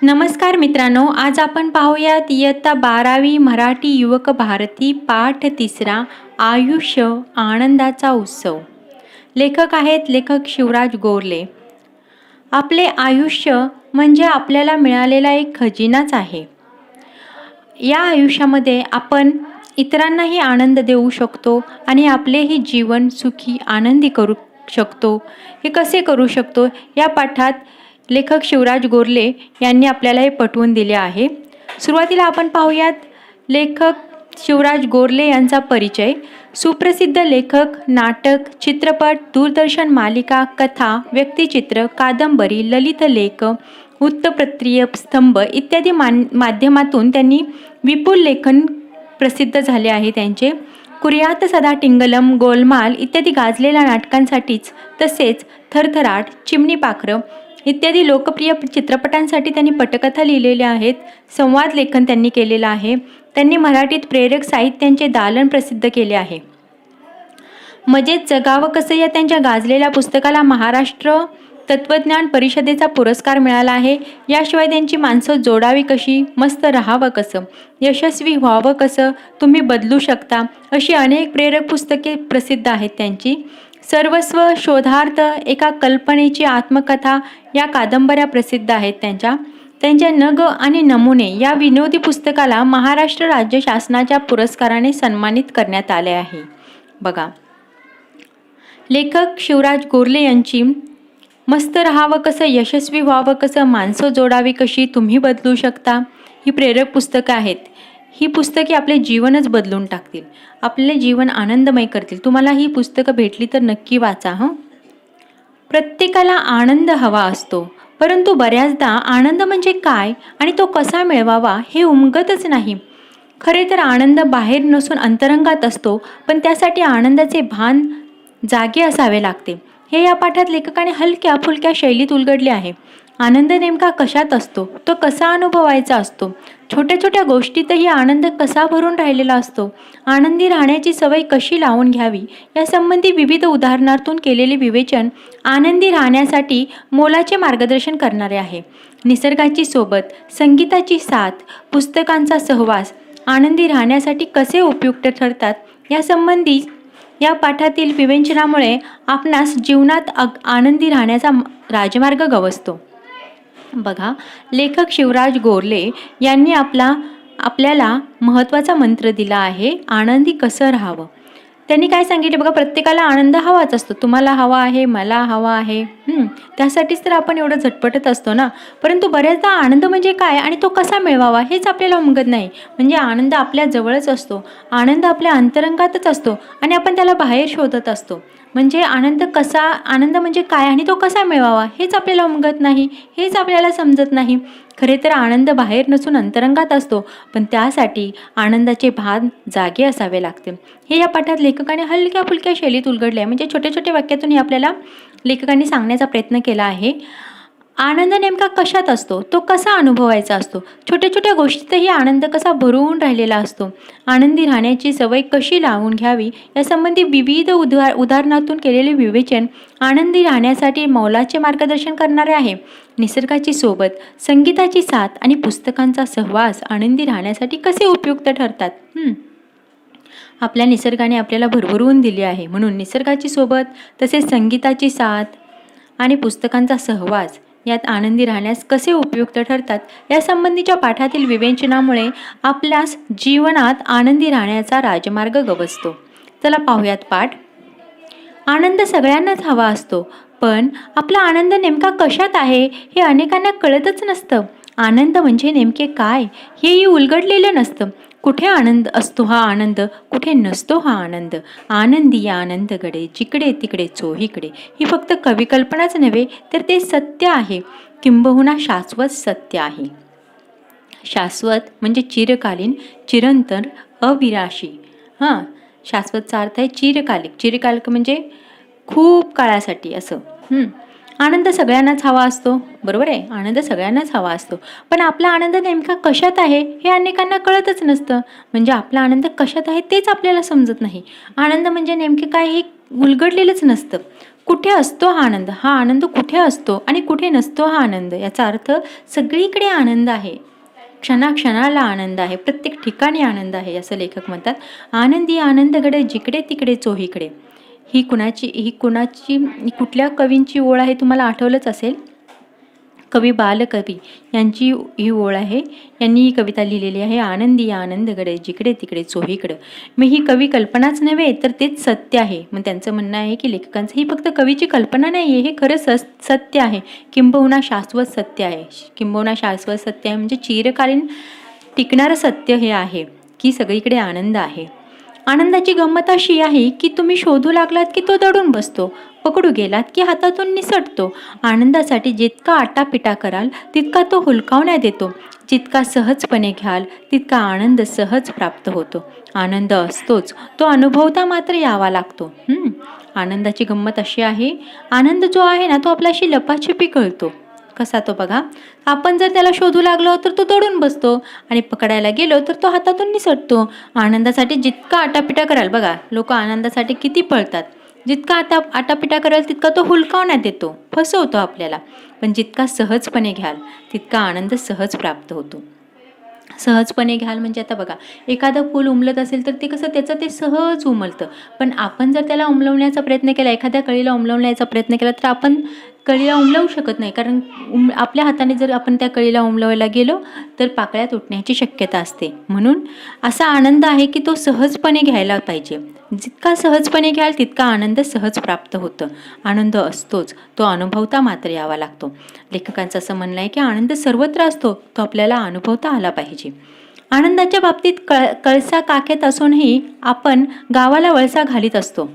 नमस्कार मित्रांनो, आज आपण पाहूयात इयत्ता 12वी मराठी युवक भारती पाठ 3 आयुष्य आनंदाचा उत्सव. लेखक शिवराज गोरले. आपले आयुष्य म्हणजे आपल्याला मिळालेला एक खजिनाच आहे. या आयुष्यामध्ये आपण इतरांनाही आनंद देऊ शकतो आणि आपलेही जीवन सुखी आनंदी करू शकतो. हे कसे करू शकतो या पाठात लेखक शिवराज गोरले यांनी आपल्याला हे पटवून दिले आहे. सुरुवातीला आपण पाहूयात लेखक शिवराज गोरले यांचा परिचय. सुप्रसिद्ध लेखक, नाटक, चित्रपट, दूरदर्शन मालिका, कथा, व्यक्तिचित्र, कादंबरी, ललित लेख, वृत्तपत्रीय स्तंभ इत्यादी माध्यमातून त्यांनी विपुल लेखन प्रसिद्ध झाले आहे. त्यांचे कुर्यात सदा टिंगलम, गोलमाल इत्यादी गाजलेल्या नाटकांसाठीच तसेच थरथराट, चिमणी पाखरं इत्यादी लोकप्रिय चित्रपटांसाठी त्यांनी पटकथा लिहिलेल्या आहेत. संवाद लेखन त्यांनी केलेलं आहे. त्यांनी मराठीत प्रेरक साहित्यांचे दालन प्रसिद्ध केले आहे. मजेत जगावं कसं या त्यांच्या गाजलेल्या पुस्तकाला महाराष्ट्र तत्वज्ञान परिषदेचा पुरस्कार मिळाला आहे. याशिवाय त्यांची माणसं जोडावी कशी, मस्त राहावं कसं, यशस्वी व्हावं कसं, तुम्ही बदलू शकता अशी अनेक प्रेरक पुस्तके प्रसिद्ध आहेत त्यांची. सर्वस्व, शोधार्थ, एका कल्पनेची आत्मकथा या कादंबऱ्या प्रसिद्ध आहेत त्यांच्या नग आणि नमुने या विनोदी पुस्तकाला महाराष्ट्र राज्य शासनाच्या पुरस्काराने सन्मानित करण्यात आले आहे. बघा, लेखक शिवराज गोरले यांची मस्त राहावं कसं, यशस्वी व्हावं कसं, माणसं जोडावी कशी, तुम्ही बदलू शकता ही प्रेरक पुस्तकं आहेत. ही पुस्तके आपले जीवनच बदलून टाकतील, आपले जीवन आनंदमय करतील. तुम्हाला ही पुस्तकं भेटली तर नक्की वाचा. प्रत्येकाला आनंद हवा असतो, परंतु बऱ्याचदा आनंद म्हणजे काय आणि तो कसा मिळवावा हे उमगतच नाही. खरे तर आनंद बाहेर नसून अंतरंगात असतो, पण त्यासाठी आनंदाचे भान जागे असावे लागते. हे या पाठात लेखकाने हलक्या फुलक्या शैलीत उलगडले आहे. आनंद नेमका कशात असतो, तो कसा अनुभवायचा असतो, छोट्या छोट्या गोष्टीतही आनंद कसा भरून राहिलेला असतो, आनंदी राहण्याची सवय कशी लावून घ्यावी यासंबंधी विविध उदाहरणातून केलेले विवेचन आनंदी राहण्यासाठी मोलाचे मार्गदर्शन करणारे आहे. निसर्गाची सोबत, संगीताची साथ, पुस्तकांचा सहवास आनंदी राहण्यासाठी कसे उपयुक्त ठरतात यासंबंधी या पाठातील विवेचनामुळे आपणास जीवनात आनंदी राहण्याचा राजमार्ग गवसतो. बघा, लेखक शिवराज गोरले यांनी आपल्याला महत्त्वाचा मंत्र दिला आहे, आनंदी कसं राहावं. त्यांनी काय सांगितले बघा, प्रत्येकाला आनंद हवाच असतो. तुम्हाला हवा आहे, मला हवा आहे, त्यासाठीच तर आपण एवढं झटपटत असतो ना. परंतु बऱ्याचदा आनंद म्हणजे काय आणि तो कसा मिळवावा हेच आपल्याला उमगत नाही. म्हणजे आनंद आपल्या जवळच असतो, आनंद आपल्या अंतरंगातच असतो आणि आपण त्याला बाहेर शोधत असतो. म्हणजे आनंद म्हणजे काय आणि तो कसा मिळवावा हेच आपल्याला उमगत नाही, हेच आपल्याला समजत नाही. खरे तर आनंद बाहेर नसून अंतरंगात असतो, पण त्यासाठी आनंदाचे भान जागे असावे लागते. हे या पाठात लेखकाने हलक्या फुलक्या शैलीत उलगडले आहे. म्हणजे छोट्या छोट्या वाक्यातून आपल्याला लेखकांनी सांगण्याचा प्रयत्न केला आहे. आनंद नेमका कशात असतो, तो कसा अनुभवायचा असतो, छोट्या छोट्या गोष्टीतही आनंद कसा भरून राहिलेला असतो, आनंदी राहण्याची सवय कशी लावून घ्यावी यासंबंधी विविध उदाहरणातून केलेले विवेचन आनंदी राहण्यासाठी मौलाचे मार्गदर्शन करणारे आहे. निसर्गाची सोबत, संगीताची साथ आणि पुस्तकांचा सहवास आनंदी राहण्यासाठी कसे उपयुक्त ठरतात. आपल्या निसर्गाने आपल्याला भरभरून दिली आहे, म्हणून निसर्गाची सोबत तसेच संगीताची साथ आणि पुस्तकांचा सहवास यात आनंदी राहण्यास कसे उपयुक्त ठरतात यासंबंधीच्या पाठातील विवेचनामुळे आपल्यास जीवनात आनंदी राहण्याचा राजमार्ग गवसतो. चला पाहूयात पाठ. आनंद सगळ्यांनाच हवा असतो, पण आपला आनंद नेमका कशात आहे हे अनेकांना कळतच नसतं. आनंद म्हणजे नेमके काय हेही उलगडलेलं नसतं. कुठे आनंद असतो हा आनंद, कुठे नसतो हा आनंद. आनंदी आनंदगडे, जिकडे तिकडे चोहीकडे ही फक्त कविकल्पनाच नव्हे तर ते सत्य आहे, किंबहुना शाश्वत सत्य आहे. शाश्वत म्हणजे चिरकालीन, चिरंतर, अविनाशी. शाश्वतचा अर्थ आहे चिरकालिक. चिरकालिक म्हणजे खूप काळासाठी असं. आनंद सगळ्यांनाच हवा असतो, बरोबर आहे, आनंद सगळ्यांनाच हवा असतो, पण आपला आनंद नेमका कशात आहे हे अनेकांना कळतच नसतं. म्हणजे आपला आनंद कशात आहे तेच आपल्याला समजत नाही. आनंद म्हणजे नेमके काय हे उलगडलेलंच नसतं. कुठे असतो हा आनंद कुठे असतो आणि कुठे नसतो हा आनंद, याचा अर्थ सगळीकडे आनंद आहे, क्षणाक्षणाला आनंद आहे, प्रत्येक ठिकाणी आनंद आहे, असं लेखक म्हणतात. आनंदी आनंदगडे जिकडे तिकडे चोहीकडे. ही कुठल्या कवींची ओळ आहे तुम्हाला आठवलंच असेल. कवी बालकवी यांची ही ओळ आहे. यांनी ही कविता लिहिलेली आहे. आनंदी आनंदगडे जिकडे तिकडे चोहीकडे. मग ही कवी कल्पनाच नव्हे तर तेच सत्य आहे. मग त्यांचं म्हणणं आहे की लेखकांचं ही फक्त कवीची कल्पना नाही आहे, हे खरं सत्य आहे, किंबहुना शाश्वत सत्य आहे. किंबहुना शाश्वत सत्य आहे म्हणजे चिरकालीन टिकणारं सत्य हे आहे की सगळीकडे आनंद आहे. आनंदाची गंमत अशी आहे की तुम्ही शोधू लागलात की तो दडून बसतो, पकडू गेलात की हातातून निसटतो. आनंदासाठी जितका आटापिटा कराल तितका तो हुलकावण्यात येतो. जितका सहजपणे घ्याल तितका आनंद सहज प्राप्त होतो. आनंद असतोच, तो अनुभवता मात्र यावा लागतो. आनंदाची गंमत अशी आहे, आनंद जो आहे ना तो आपल्याशी लपाछपी कळतो. कसा तो बघा, आपण जर त्याला शोधू लागलो तर तो दडून बसतो आणि पकडायला गेलो तर तो हातातून निसटतो. आनंदासाठी जितका आटापिटा कराल, बघा लोक आनंदासाठी किती पळतात, जितका आटापिटा कराल तितका तो हुलकावण्यात येतो, फसवतो आपल्याला. पण जितका सहजपणे घ्याल तितका आनंद सहज प्राप्त होतो. सहजपणे घ्याल म्हणजे आता बघा, एखादं फूल उमलत असेल तर ते कसं त्याचं ते सहज उमलतं. पण आपण जर त्याला उमलवण्याचा प्रयत्न केला, एखाद्या कळीला उमलवण्याचा प्रयत्न केला तर आपण कळीला उमलवू शकत नाही, कारण आपल्या हाताने जर आपण त्या कळीला उमलवायला गेलो तर पाकळ्या तुटण्याची शक्यता असते. म्हणून असा आनंद आहे की तो सहजपणे घ्यायला पाहिजे. जितका सहजपणे घ्याल तितका आनंद सहज प्राप्त होतं. आनंद असतोच, तो अनुभवता मात्र यावा लागतो. लेखकांचं असं म्हणणं आहे की आनंद सर्वत्र असतो, तो आपल्याला अनुभवता आला पाहिजे. आनंदाच्या बाबतीत कळसा काखेत असूनही आपण गावाला वळसा घालीत असतो.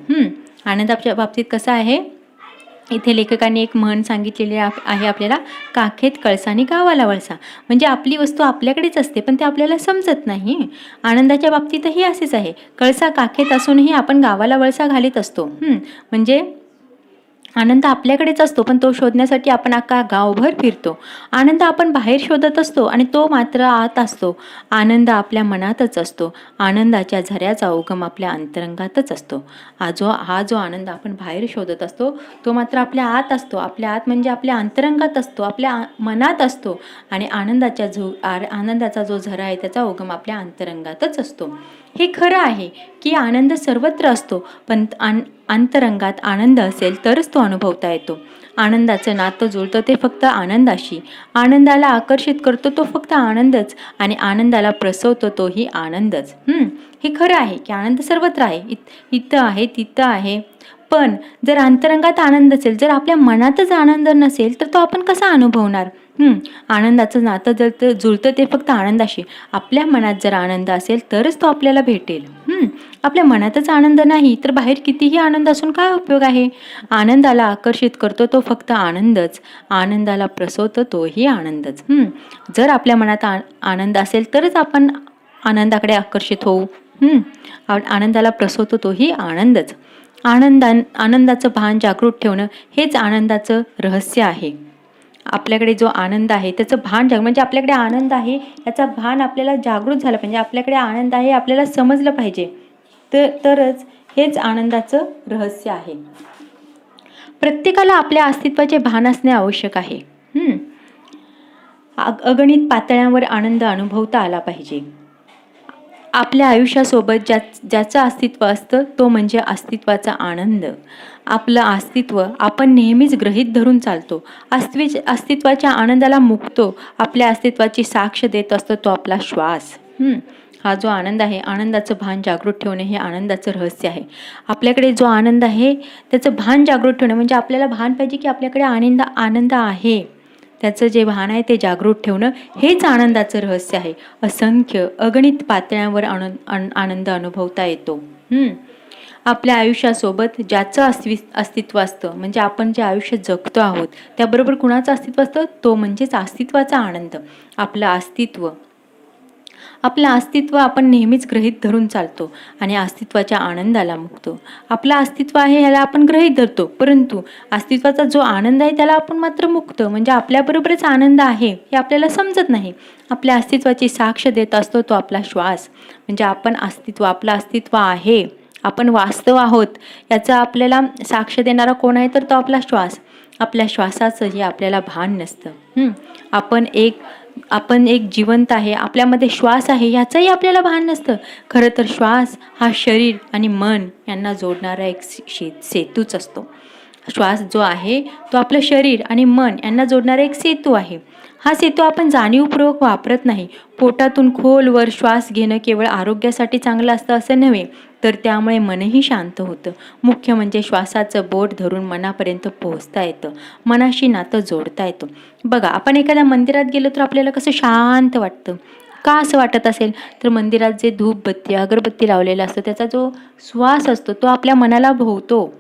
आनंदाच्या बाबतीत कसं आहे, इथे लेखकांनी एक म्हण सांगितलेली आहे आपल्याला, काखेत कळसानी गावाला वळसा. म्हणजे आपली वस्तू आपल्याकडेच असते पण ते आपल्याला समजत नाही. आनंदाच्या बाबतीतही असेच आहे, कळसा काखेत असूनही आपण गावाला वळसा घालीत असतो. म्हणजे आनंद आपल्याकडेच असतो पण तो शोधण्यासाठी आपण अख्खा गावभर फिरतो. आनंद आपण बाहेर शोधत असतो आणि तो मात्र आत असतो. आनंद आपल्या मनातच असतो. आनंदाच्या झऱ्याचा उगम आपल्या अंतरंगातच असतो. हा जो आनंद आपण बाहेर शोधत असतो तो मात्र आपल्या आत असतो. आपल्या आत म्हणजे आपल्या अंतरंगात असतो, आपल्या मनात असतो. आणि आनंदाचा जो झरा आहे त्याचा उगम आपल्या अंतरंगातच असतो. हे खरं आहे की आनंद सर्वत्र असतो, पण अंतरंगात आनंद असेल तरच तो अनुभवता येतो. आनंदाचं नातं जुळतं ते फक्त आनंदाशी. आनंदाला आकर्षित करतो तो फक्त आनंदच आणि आनंदाला प्रसवतो तोही आनंदच. हे खरं आहे की आनंद सर्वत्र आहे, इथं आहे तिथं आहे. पण जर अंतरंगात आनंद असेल, जर आपल्या मनातच आनंद नसेल तर तो आपण कसा अनुभवणार? आनंदाचं नातं जर जुळतं ते फक्त आनंदाशी. आपल्या मनात जर आनंद असेल तरच तो आपल्याला भेटेल. आपल्या मनातच आनंद नाही तर बाहेर कितीही आनंद असून काय उपयोग आहे? आनंदाला आकर्षित करतो तो फक्त आनंदच, आनंदाला प्रसवतो तोही आनंदच. जर आपल्या मनात आनंद असेल तरच आपण आनंदाकडे आकर्षित होऊ. आनंदाला प्रसवतो तोही आनंदच. आनंदाचं भान जागृत ठेवणं हेच आनंदाचं रहस्य आहे. आपल्याकडे जो आनंद आहे त्याचं भान म्हणजे आपल्याकडे आनंद आहे याचा भान आपल्याला जागृत झालं पाहिजे. आपल्याकडे आनंद आहे आपल्याला समजलं पाहिजे, तरच हेच आनंदाचं रहस्य आहे. प्रत्येकाला आपल्या अस्तित्वाचे भान असणे आवश्यक आहे. अगणित पातळ्यांवर आनंद अनुभवता आला पाहिजे. आपल्या आयुष्यासोबत ज्याचं अस्तित्व असतं तो म्हणजे अस्तित्वाचा आनंद. आपलं अस्तित्व आपण नेहमीच गृहीत धरून चालतो. अस्तित्वाच्या आनंदाला मुकतो. आपल्या अस्तित्वाची साक्ष देत असतो तो आपला श्वास. हा जो आनंद आहे, आनंदाचं भान जागृत ठेवणे हे आनंदाचं रहस्य आहे. आपल्याकडे जो आनंद आहे त्याचं भान जागृत ठेवणं म्हणजे आपल्याला भान पाहिजे की आपल्याकडे आनंद आहे, त्याचं जे भान आहे ते जागृत ठेवणं हेच आनंदाचं रहस्य आहे. असंख्य अगणित पातळ्यांवर आनंद अनुभवता येतो. आपल्या आयुष्यासोबत ज्याचं अस्तित्व असतं म्हणजे आपण जे आयुष्य जगतो आहोत त्याबरोबर कुणाचं अस्तित्व असतं, तो म्हणजेच अस्तित्वाचा आनंद. आपलं अस्तित्व आपण नेहमीच गृहीत धरून चालतो आणि अस्तित्वाच्या आनंदाला मुकतो. आपलं अस्तित्व आहे ह्याला आपण गृहीत धरतो, परंतु अस्तित्वाचा जो आनंद आहे त्याला आपण मात्र मुकतो. म्हणजे आपल्याबरोबरच आनंद आहे हे आपल्याला समजत नाही. आपल्या अस्तित्वाची साक्ष देत असतो तो आपला श्वास. म्हणजे आपलं अस्तित्व आहे, आपण वास्तव आहोत याचा आपल्याला साक्ष देणारा कोण आहे, तर तो आपला श्वास. आपल्या श्वासाचं जे आपल्याला भान नसतं. आपण एक जिवंत आहे, आपल्यामध्ये श्वास आहे याचंही आपल्याला भान नसतं. खरं तर श्वास हा शरीर आणि मन यांना जोडणारा एक सेतूच असतो. श्वास जो आहे तो आपलं शरीर आणि मन यांना जोडणारा एक सेतू आहे. हा सेतू आपण जाणीवपूर्वक वापरत नाही. पोटातून खोलवर श्वास घेणं केवळ आरोग्यासाठी चांगलं असतं असं नव्हे, तर त्यामुळे मनही शांत होतं. मुख्य म्हणजे श्वासाचं बोट धरून मनापर्यंत पोहोचता येतं, मनाशी नातं जोडता येतं. बघा, आपण एखाद्या मंदिरात गेलो तर आपल्याला कसं शांत वाटतं. का असं वाटत असेल, तर मंदिरात जे धूपबत्ती अगरबत्ती लावलेला असतो त्याचा जो श्वास असतो तो आपल्या मनाला भोवतो.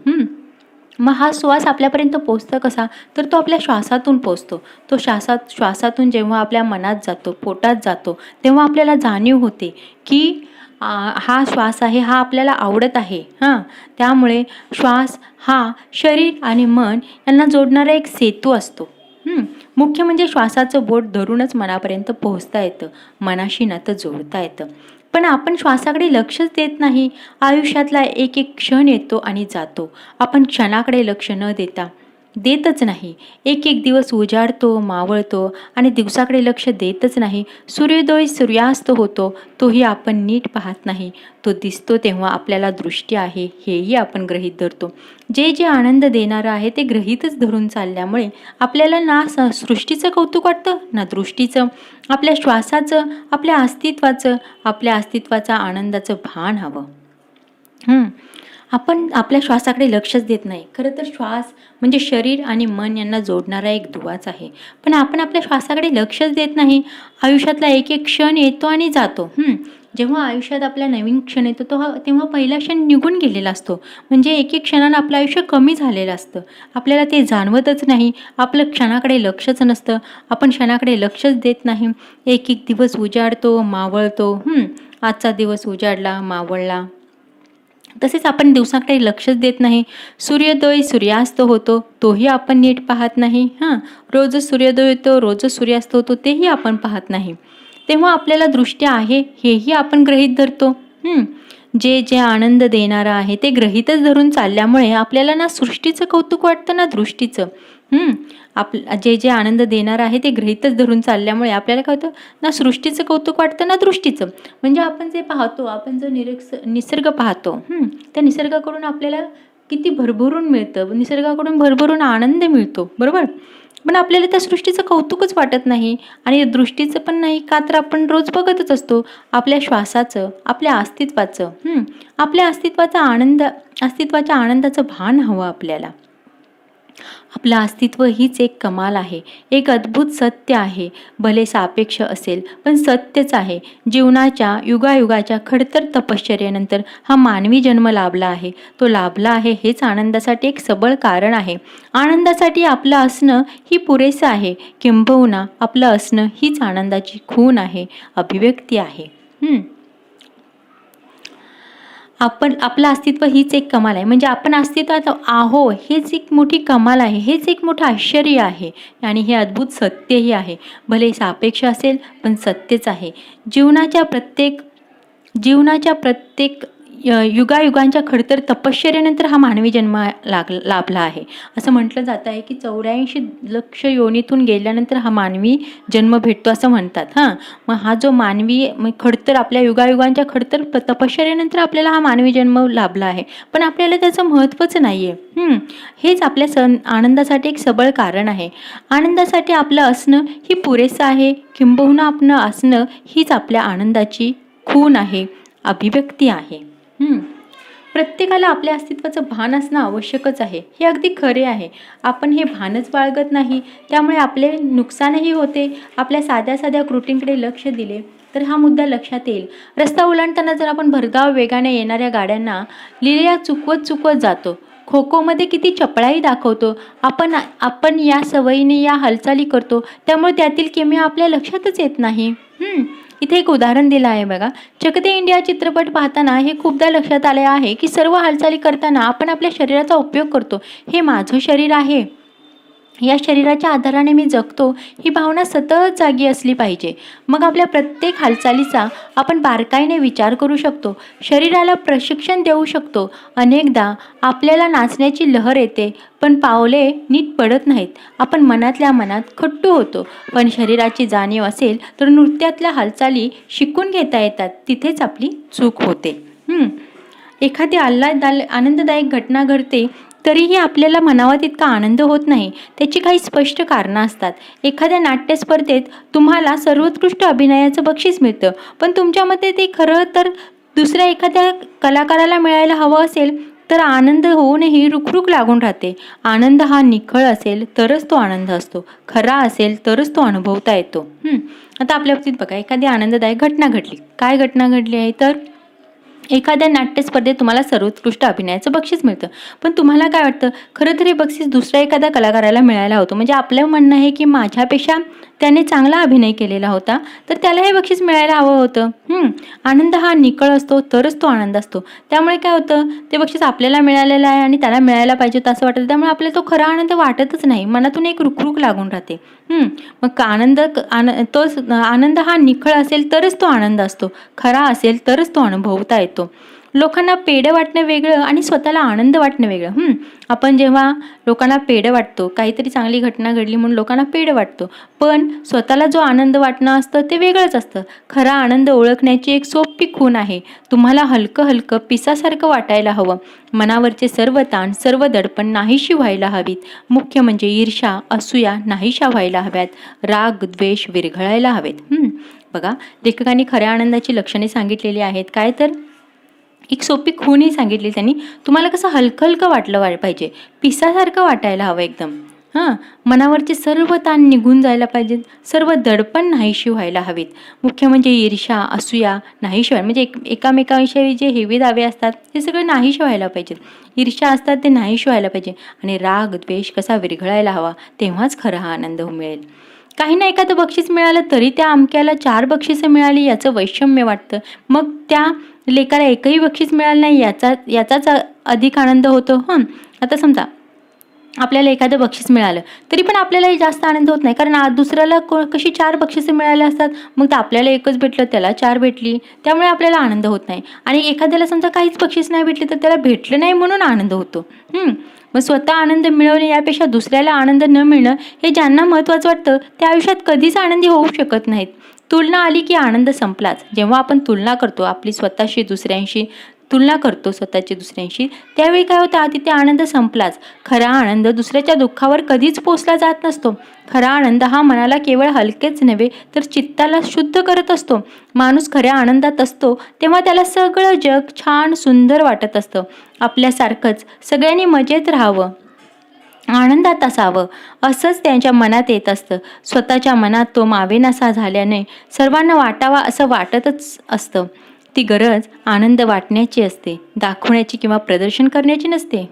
मग हा श्वास आपल्यापर्यंत पोचतो कसा, तर तो आपल्या श्वासातून पोचतो. तो श्वासातून जेव्हा आपल्या मनात जातो, पोटात जातो, तेव्हा आपल्याला जाणीव होते की हा श्वास आहे, हा आपल्याला आवडत आहे. त्यामुळे श्वास हा शरीर आणि मन यांना जोडणारा एक सेतू असतो. मुख्य म्हणजे श्वासाचं बोट धरूनच मनापर्यंत पोहोचता येतं, मनाशी नातं जोडता येतं. पण आपण श्वासाकडे लक्षच देत नाही. आयुष्यातला एक एक क्षण येतो आणि जातो, आपण क्षणाकडे लक्ष न देतच नाही. एक एक दिवस उजाडतो, मावळतो आणि दिवसाकडे लक्ष देतच नाही. सूर्योदय सूर्यास्त होतो, तोही आपण नीट पाहत नाही. तो दिसतो तेव्हा आपल्याला दृष्टी आहे हेही आपण गृहीत धरतो. जे आनंद देणारं आहे ते गृहीतच धरून चालल्यामुळे आपल्याला ना सृष्टीचं कौतुक वाटतं ना दृष्टीचं. आपल्या श्वासाचं, आपल्या अस्तित्वाचा आनंदाचं भान हवं. आपण आपल्या श्वासाकडे लक्षच देत नाही. खरं तर श्वास म्हणजे शरीर आणि मन यांना जोडणारा एक दुवाच आहे, पण आपण आपल्या श्वासाकडे लक्षच देत नाही. आयुष्यातला एक एक क्षण येतो आणि जातो. जेव्हा आयुष्यात आपला नवीन क्षण येतो तेव्हा पहिला क्षण निघून गेलेला असतो. म्हणजे एक एक क्षणानं आपलं आयुष्य कमी झालेलं असतं, आपल्याला ते जाणवतच नाही. आपलं क्षणाकडे लक्षच नसतं, आपण क्षणाकडे लक्षच देत नाही. एक एक दिवस उजाडतो, मावळतो. आजचा दिवस उजाडला, मावळला. तसेच आपण दिवसाकडे लक्षच देत नाही. सूर्योदय सूर्यास्त होतो, तोही आपण नीट पाहत नाही. रोजच सूर्योदय होतो, रोजच सूर्यास्त होतो, तेही आपण पाहत नाही. तेव्हा आपल्याला दृष्टी आहे हेही आपण गृहीत धरतो. जे आनंद देणारं आहे ते गृहीतच धरून चालल्यामुळे आपल्याला ना सृष्टीचं कौतुक वाटतं ना दृष्टीचं. जे आनंद देणारं आहे ते गृहीतच धरून चालल्यामुळे आपल्याला काय होतं, ना सृष्टीचं कौतुक वाटतं ना दृष्टीचं. म्हणजे आपण जे पाहतो, आपण जो निसर्ग पाहतो, त्या निसर्गाकडून आपल्याला किती भरभरून मिळतं, निसर्गाकडून भरभरून आनंद मिळतो, बरोबर. पण आपल्याला त्या सृष्टीचं कौतुकच वाटत नाही आणि दृष्टीचं पण नाही. का तर आपण रोज बघतच असतो आपल्या श्वासाचं, आपल्या अस्तित्वाच्या आनंदाचं भान हवं आपल्याला. आपलं अस्तित्व हीच एक कमाल आहे, एक अद्भुत सत्य आहे. भले सापेक्ष असेल पण सत्यच आहे. जीवनाच्या युगायुगाच्या खडतर तपश्चर्येनंतर हा मानवी जन्म लाभला आहे. तो लाभला आहे हेच आनंदासाठी एक सबळ कारण आहे. आनंदासाठी आपलं असणं ही पुरेसं आहे, किंबहुना आपलं असणं हीच आनंदाची खूण आहे, अभिव्यक्ती आहे. आपलं अस्तित्व हीच एक कमाल आहे. म्हणजे आपण अस्तित्वात आहो हेच एक मोठी कमाल आहे, हेच एक मोठं आश्चर्य आहे आणि हे अद्भुत सत्यही आहे. भले सापेक्ष असेल पण सत्यच आहे. जीवनाच्या प्रत्येक युगायुगांच्या खडतर तपश्चर्येनंतर हा मानवी जन्म लाभला आहे. असं म्हटलं जात आहे की 84 लक्ष योनीतून गेल्यानंतर हा मानवी जन्म भेटतो असं म्हणतात. मग हा जो मानवी खडतर आपल्या युगायुगांच्या खडतर तपश्चर्येनंतर आपल्याला हा मानवी जन्म लाभला आहे, पण आपल्याला त्याचं महत्त्वच नाही आहे. हेच आपल्या आनंदासाठी एक सबळ कारण आहे. आनंदासाठी आपलं असणं ही पुरेसं आहे, किंबहुना आपलं असणं हीच आपल्या आनंदाची खूण आहे, अभिव्यक्ती आहे. प्रत्येकाला आपल्या अस्तित्वाचं भान असणं आवश्यकच आहे, हे अगदी खरे आहे. आपण हे भानच बाळगत नाही, त्यामुळे आपले नुकसानही होते. आपल्या साध्या कृतींकडे लक्ष दिले तर हा मुद्दा लक्षात येईल. रस्ता ओलांडताना जर आपण भरधाव वेगाने येणाऱ्या गाड्यांना लिहिल्या चुकवत जातो, खो खोमध्ये किती चपळाई दाखवतो, आपण या सवयीने या हालचाली करतो, त्यामुळे त्यातील किमया आपल्या लक्षातच येत नाही. इथे एक उदाहरण दिलं आहे बघा. चक दे इंडिया चित्रपट पाहताना हे खूपदा लक्षात आले आहे की सर्व हालचाली करताना आपण आपल्या शरीराचा उपयोग करतो. हे माझं शरीर आहे, या शरीराच्या आधाराने मी जगतो ही भावना सतत जागी असली पाहिजे. मग आपल्या प्रत्येक हालचालीचा आपण बारकाईने विचार करू शकतो, शरीराला प्रशिक्षण देऊ शकतो. अनेकदा आपल्याला नाचण्याची लहर येते, पण पावले नीट पडत नाहीत. आपण मनातल्या मनात खट्टू होतो. पण शरीराची जाणीव असेल तर नृत्यातल्या हालचाली शिकून घेता येतात. तिथेच आपली चूक होते. एखादी आनंददायक घटना घडते, तरीही आपल्याला म्हणावा तितका आनंद होत नाही. त्याची काही स्पष्ट कारणं असतात. एखाद्या नाट्यस्पर्धेत तुम्हाला सर्वोत्कृष्ट अभिनयाचं बक्षीस मिळतं, पण तुमच्या मते ते खरं तर दुसऱ्या एखाद्या कलाकाराला मिळायला हवं असेल, तर आनंद होऊनही रुखरुख लागून राहते. आनंद हा निखळ असेल तरच तो आनंद असतो, खरा असेल तरच तो अनुभवता येतो. आता आपल्या बाबतीत बघा, एखादी आनंददायक घटना घडली. काय घटना घडली आहे तर एखाद्या नाट्यस्पर्धेत तुम्हाला सर्वोत्कृष्ट अभिनयाचं बक्षीस मिळतं, पण तुम्हाला काय वाटतं, खरं तर हे बक्षीस दुसऱ्या एखाद्या कलाकाराला मिळायला होतं. म्हणजे आपलं म्हणणं आहे की माझ्यापेक्षा त्याने चांगला अभिनय केलेला होता, तर त्याला हे बक्षीस मिळायला हवं होतं. आनंद हा निखळ असतो तरच तो आनंद असतो. त्यामुळे काय होतं, ते बक्षीस आपल्याला मिळालेलं आहे आणि त्याला मिळायला पाहिजे होतं असं वाटतं. त्यामुळे आपल्याला तो खरा आनंद वाटतच नाही, मनातून एक रुखरुख लागून राहते. मग आनंद हा निखळ असेल तरच तो आनंद असतो, खरा असेल तरच तो अनुभवता येतो. लोकांना पेढं वाटणं वेगळं आणि स्वतःला आनंद वाटणं वेगळं. आपण जेव्हा लोकांना पेढं वाटतो, काहीतरी चांगली घटना घडली म्हणून लोकांना पेढं वाटतो, पण स्वतःला जो आनंद वाटणं असतं ते वेगळंच असतं. खरा आनंद ओळखण्याची एक सोपी खूण आहे. तुम्हाला हलकं हलकं पिसासारखं वाटायला हवं. मनावरचे सर्व ताण, सर्व दडपण नाहीशी व्हायला हवीत. मुख्य म्हणजे ईर्ष्या, असूया नाहीशा व्हायला हव्यात. राग, द्वेष विरघळायला हवेत. बघा, लेखकांनी खऱ्या आनंदाची लक्षणे सांगितलेली आहेत. काय तर एक सोपी खूणही सांगितली त्यांनी. तुम्हाला कसं हलकं हलकं वाटलं पाहिजे, पिसासारखं वाटायला हवं एकदम. मनावरचे सर्व ताण निघून जायला पाहिजेत, सर्व दडपण नाहीशी व्हायला हवीत. मुख्य म्हणजे ईर्ष्या, असूया नाहीशी म्हणजे एकामेकांविषयी जे हेवे दावे असतात हे सगळे नाहीशी व्हायला पाहिजेत. ईर्ष्या असतात ते नाहीशी व्हायला पाहिजे. आणि राग, द्वेष कसा विरघळायला हवा, तेव्हाच खरा हा आनंद मिळेल. काहींना एखादं बक्षीस मिळालं तरी त्या अमक्याला 4 बक्षिसं मिळाली याचं वैषम्य वाटतं. मग त्या लेकाला एकही बक्षीस मिळालं नाही याचाच अधिक आनंद होतो. आता समजा आपल्याला एखादं बक्षीस मिळालं तरी पण आपल्यालाही जास्त आनंद होत नाही, कारण दुसऱ्याला कशी 4 बक्षिसं मिळाले असतात, मग तर आपल्याला एकच भेटलं, त्याला 4 भेटली, त्यामुळे आपल्याला आनंद होत नाही. आणि एखाद्याला समजा काहीच बक्षीस नाही भेटले तर त्याला भेटलं नाही म्हणून आनंद होतो. मग स्वतः आनंद मिळवणे यापेक्षा दुसऱ्याला आनंद न मिळणं हे ज्यांना महत्त्वाचं वाटतं त्या आयुष्यात कधीच आनंदी होऊ शकत नाहीत. तुलना आली की आनंद संपलाच. जेव्हा आपण तुलना करतो आपली स्वतःशी दुसऱ्यांशी, तुलना करतो स्वतःची दुसऱ्यांशी, त्यावेळी काय होतं, तिथे आनंद संपलाच. खरा आनंद दुसऱ्याच्या दुःखावर कधीच पोचला जात नसतो. खरा आनंद हा मनाला केवळ हलकेच नव्हे तर चित्ताला शुद्ध करत असतो. माणूस खऱ्या आनंदात असतो तेव्हा त्याला सगळं जग छान सुंदर वाटत असतं. आपल्यासारखंच सगळ्यांनी मजेत राहावं, आनंदात असावं असंच त्यांच्या मनात येत असतं. स्वतःच्या मनात तो मावेनासा झाल्याने सर्वांना वाटावा असं वाटतच असतं. ती गरज आनंद वाटण्याची असते, दाखवण्याची किंवा प्रदर्शन करण्याची नसते.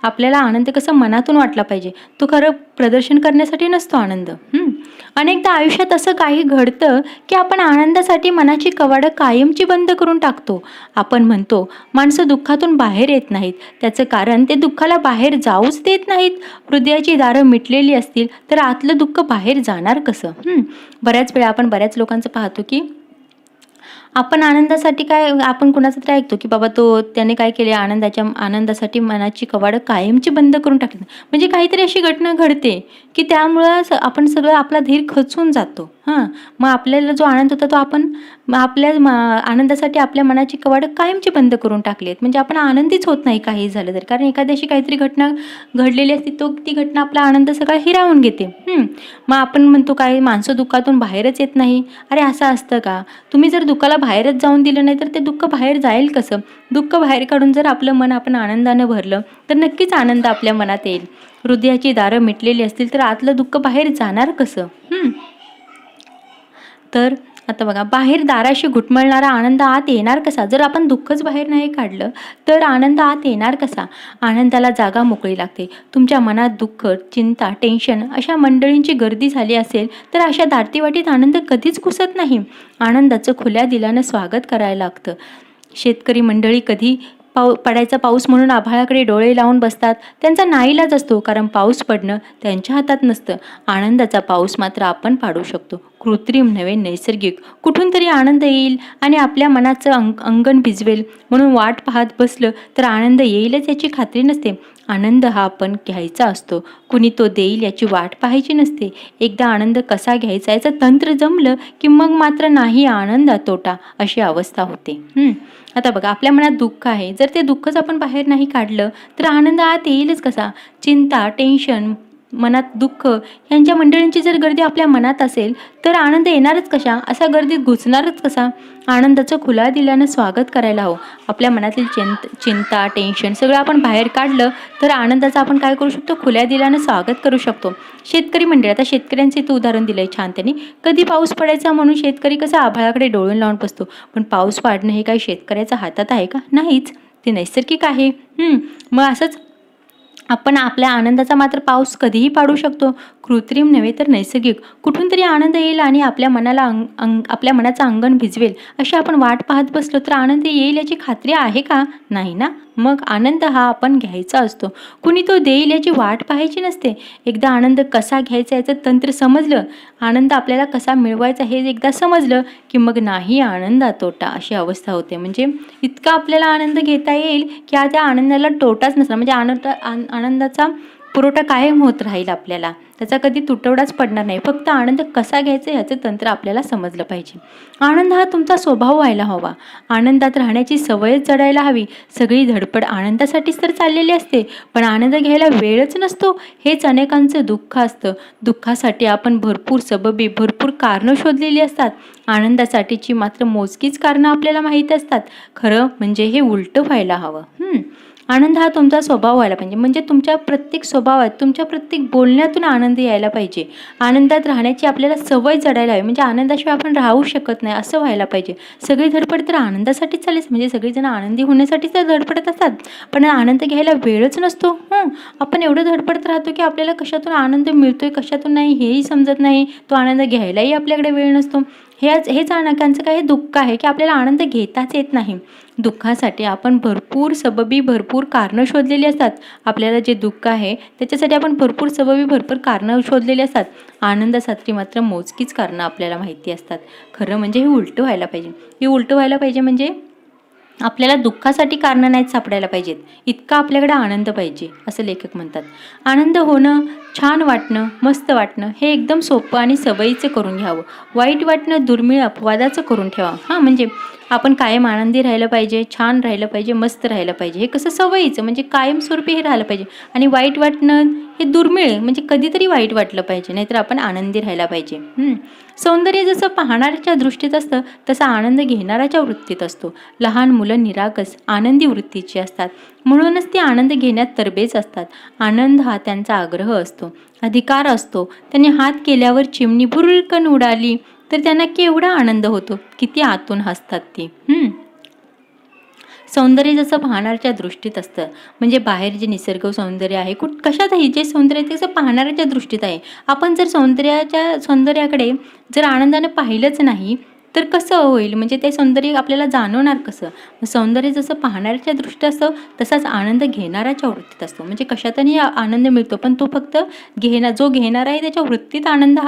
आपल्याला आनंद कसं मनातून वाटला पाहिजे, तो खरं प्रदर्शन करण्यासाठी नसतो आनंद. अनेकदा आयुष्यात असं काही घडतं की आपण आनंदासाठी मनाची कवाडं कायमची बंद करून टाकतो. आपण म्हणतो माणसं दुःखातून बाहेर येत नाहीत, त्याचं कारण ते दुःखाला बाहेर जाऊच देत नाहीत. हृदयाची दारं मिटलेली असतील तर आतलं दुःख बाहेर जाणार कसं? बऱ्याच वेळा आपण बऱ्याच लोकांचं पाहतो की आपण आनंदासाठी आपण कुणाचं तरी ऐकतो की बाबा त्याने काय केले, आनंदासाठी मनाची कवाडं कायमची बंद करून टाकली. म्हणजे काहीतरी अशी घटना घडते की त्यामुळं आपण सगळं आपला धीर खचून जातो. मग आपल्याला जो आनंद होता तो आपण आपल्या आनंदासाठी आपल्या मनाची कवाडं कायमची बंद करून टाकली आहेत. म्हणजे आपण आनंदीच होत नाही काही झालं तरी, कारण एखादी अशी काहीतरी घटना घडलेली असते, ती घटना आपला आनंद सगळा हिरावून घेते. मग आपण म्हणतो काय, माणसं दुःखातून बाहेरच येत नाही. अरे असं असतं का? तुम्ही जर दुःखाला बाहेरच जाऊन दिलं नाही तर ते दुःख बाहेर जाईल कसं? दुःख बाहेर काढून जर आपलं मन आपण आनंदानं भरलं तर नक्कीच आनंद आपल्या मनात येईल. हृदयाची दारं मिटलेली असतील तर आतलं दुःख बाहेर जाणार कसं? तर आता बघा, बाहेर दाराशी घुटमळणारा आनंद आत येणार कसा? जर आपण दुःखच बाहेर नाही काढलं तर आनंद आत येणार कसा? आनंदाला जागा मोकळी लागते. तुमच्या मनात दुःख, चिंता, टेन्शन अशा मंडळींची गर्दी झाली असेल तर अशा दाटीवाटीत आनंद कधीच घुसत नाही. आनंदाचं खुल्या दिलानं स्वागत करायला लागतं. शेतकरी मंडळी कधी पडायचा पाऊस म्हणून आभाळाकडे डोळे लावून बसतात. त्यांचा नाईलाज असतो, कारण पाऊस पडणं त्यांच्या हातात नसतं. आनंदाचा पाऊस मात्र आपण पाडू शकतो. कृत्रिम नव्हे, नैसर्गिक. कुठून तरी आनंद येईल आणि आपल्या मनाचं अंगण भिजवेल म्हणून वाट पाहत बसलं तर आनंद येईलच याची खात्री नसते. आनंद हा आपण घ्यायचा असतो, कुणी तो देईल याची वाट पाहायची नसते. एकदा आनंद कसा घ्यायचा याचं तंत्र जमलं की मग मात्र नाही आनंद तोटा अशी अवस्था होते. आता बघा, आपल्या मनात दुःख आहे, जर ते दुःखच आपण बाहेर नाही काढलं तर आनंद आत येईलच कसा? चिंता, टेन्शन, मनात दुःख यांच्या मंडळींची जर गर्दी आपल्या मनात असेल तर आनंद येणारच कशा? असा गर्दीत घुसणारच कसा? आनंदाचं खुला दिल्यानं स्वागत करायला हवं. आपल्या मनातील चिंता, टेन्शन सगळं आपण बाहेर काढलं तर आनंदाचं आपण काय करू शकतो? खुल्या दिल्यानं स्वागत करू शकतो. शेतकरी मंडळी, आता शेतकऱ्यांचे इथं उदाहरण दिलंय छान त्यांनी. कधी पाऊस पडायचा म्हणून शेतकरी कसा आभाळाकडे डोळून लावून बसतो, पण पाऊस पाडणं हे काही शेतकऱ्याच्या हातात आहे का? नाहीच, ते नैसर्गिक आहे. मग असंच आपण आपल्या आनंदाचा मात्र पाऊस कधीही पाडू शकतो. कृत्रिम नव्हे तर नैसर्गिक. कुठून तरी आनंद येईल आणि आपल्या मनाला आपल्या मनाचं अंगण भिजवेल अशी आपण वाट पाहत बसलो तर आनंद येईल याची खात्री आहे का? नाही ना. मग आनंद हा आपण घ्यायचा असतो, कुणी तो देईल याची वाट पाहायची नसते. एकदा आनंद कसा घ्यायचा याचं तंत्र समजलं, आनंद आपल्याला कसा मिळवायचा हे एकदा समजलं की मग नाही आनंद तोटा अशी अवस्था होते. म्हणजे इतका आपल्याला आनंद घेता येईल की त्या आनंदाला तोटाच नसला. म्हणजे आनंदाचा पुरवठा कायम होत राहील आपल्याला, त्याचा कधी तुटवडाच पडणार नाही. फक्त आनंद कसा घ्यायचा ह्याचं तंत्र आपल्याला समजलं पाहिजे. आनंद हा तुमचा स्वभाव व्हायला हवा. आनंदात राहण्याची सवयच जडायला हवी. सगळी धडपड आनंदासाठीच तर चाललेली असते, पण आनंद घ्यायला वेळच नसतो. हेच अनेकांचं दुःख असतं. दुःखासाठी आपण भरपूर सबबी, भरपूर कारणं शोधलेली असतात. आनंदासाठीची मात्र मोजकीच कारणं आपल्याला माहीत असतात. खरं म्हणजे हे उलटं व्हायला हवं. आनंद हा तुमचा स्वभाव व्हायला पाहिजे. म्हणजे तुमच्या प्रत्येक स्वभावात, तुमच्या प्रत्येक बोलण्यातून आनंद यायला पाहिजे. आनंदात राहण्याची आपल्याला सवय जडायला हवी. म्हणजे आनंदाशिवाय आपण राहू शकत नाही असं व्हायला पाहिजे. सगळी धडपड तर आनंदासाठीच चालेल. म्हणजे सगळेजण आनंदी होण्यासाठीच तर धडपडत असतात, पण आनंद घ्यायला वेळच नसतो. आपण एवढं धडपडत राहतो की आपल्याला कशातून आनंद मिळतोय, कशातून नाही हेही समजत नाही. तो आनंद घ्यायलाही आपल्याकडे वेळ नसतो. हेच अनेकांचं काही दुःख आहे की आपल्याला आनंद घेताच येत नाही. दुःखासाठी आपण भरपूर सबबी, भरपूर कारणं शोधलेली असतात. आपल्याला जे दुःख आहे त्याच्यासाठी आपण भरपूर सबबी, भरपूर कारणं शोधलेली असतात. आनंदासाठी मात्र मोजकीच कारणं आपल्याला माहिती असतात. खरं म्हणजे हे उलटं व्हायला पाहिजे. हे उलटं व्हायला पाहिजे म्हणजे आपल्याला दुःखासाठी कारणं नाहीत सापडायला पाहिजेत, इतका आपल्याकडे आनंद पाहिजे असं लेखक म्हणतात. आनंद होणं, छान वाटणं, मस्त वाटणं हे एकदम सोपं आणि सवयीचं करून घ्यावं. वाईट वाटणं दुर्मिळ अपवादाचं करून ठेवा. म्हणजे आपण कायम आनंदी राहिलं पाहिजे, छान राहिलं पाहिजे, मस्त राहिलं पाहिजे. हे कसं सवयीचं, म्हणजे कायमस्वरूपी हे राहिलं पाहिजे. आणि वाईट वाटणं हे दुर्मिळ, म्हणजे कधीतरी वाईट वाटलं पाहिजे, नाहीतर आपण आनंदी राहायला पाहिजे. सौंदर्य जसं पाहणाऱ्याच्या दृष्टीत असतं तसा आनंद घेणाऱ्याच्या वृत्तीत असतो. लहान मुलं निरागस, आनंदी वृत्तीची असतात, म्हणूनच ती आनंद घेण्यात तरबेज असतात. आनंद हा त्यांचा आग्रह असतो, अधिकार असतो. त्यांनी हात केल्यावर चिमणी भुरकन उडाली तर त्यांना केवढा आनंद होतो, किती आतून हसतात ते. सौंदर्य जसं पाहणाऱ्याच्या दृष्टीत असतं, म्हणजे बाहेर जे निसर्ग सौंदर्य आहे, कशातही जे सौंदर्य आहे ते पाहणाऱ्याच्या दृष्टीत आहे. आपण जर सौंदर्याकडे जर आनंदाने पाहिलंच नाही तर कसं होईल? म्हणजे ते सौंदर्य आपल्याला जाणवणार कसं? सौंदर्य जसं पाहणाऱ्याच्या दृष्टीत असतं तसाच आनंद घेणाऱ्याच्या वृत्तीत असतो. म्हणजे कशातही आनंद मिळतो, पण तो फक्त जो घेणारा आहे त्याच्या वृत्तीत आनंद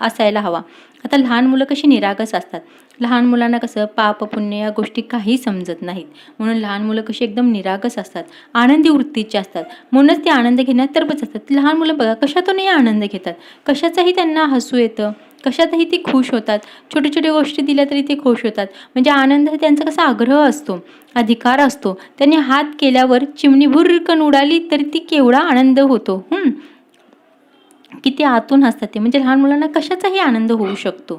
असायला हवा. आता लहान मुलं कशी निरागस असतात. लहान मुलांना कसं पाप पुण्य या गोष्टी काही समजत नाहीत, म्हणून लहान मुलं कशी एकदम निरागस असतात, आनंदी वृत्तीचे असतात, म्हणूनच ते आनंद घेण्यात तरबेज असतात. लहान मुलं बघा कशातूनही आनंद घेतात, कशाचंही त्यांना हसू येतं, कशातही ते खुश होतात. छोट्या छोट्या गोष्टी दिल्या तरी ते खुश होतात. म्हणजे आनंद त्यांचा कसा आग्रह असतो, अधिकार असतो. त्यांनी हात केल्यावर चिमणी भुरकन उडाली तरी ती केवढा आनंद होतो. किती आतून हसतात ते. म्हणजे लहान मुलांना कशाचाही आनंद होऊ शकतो.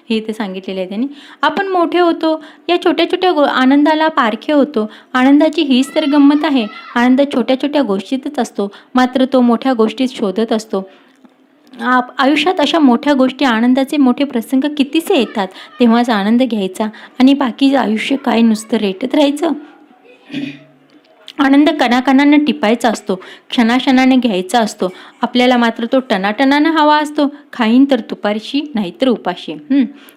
हे ते सांगितलेलं आहे त्यांनी. आपण मोठे होतो, या छोट्या छोट्या आनंदाला पारखे होतो. आनंदाची हीच तर गंमत आहे. आनंद छोट्या छोट्या गोष्टीतच असतो, मात्र तो मोठ्या गोष्टीत शोधत असतो. आयुष्यात अशा मोठ्या गोष्टी, आनंदाचे मोठे प्रसंग कितीसे येतात, तेव्हाच आनंद घ्यायचा आणि बाकी आयुष्य काय नुसतं रेटत राहायचं. आनंद कणाकणानं टिपायचा असतो, क्षणाक्षणाने घ्यायचा असतो. आपल्याला मात्र तो टनाटनानं हवा असतो. खाईन तर तुपारशी नाहीतर उपाशी.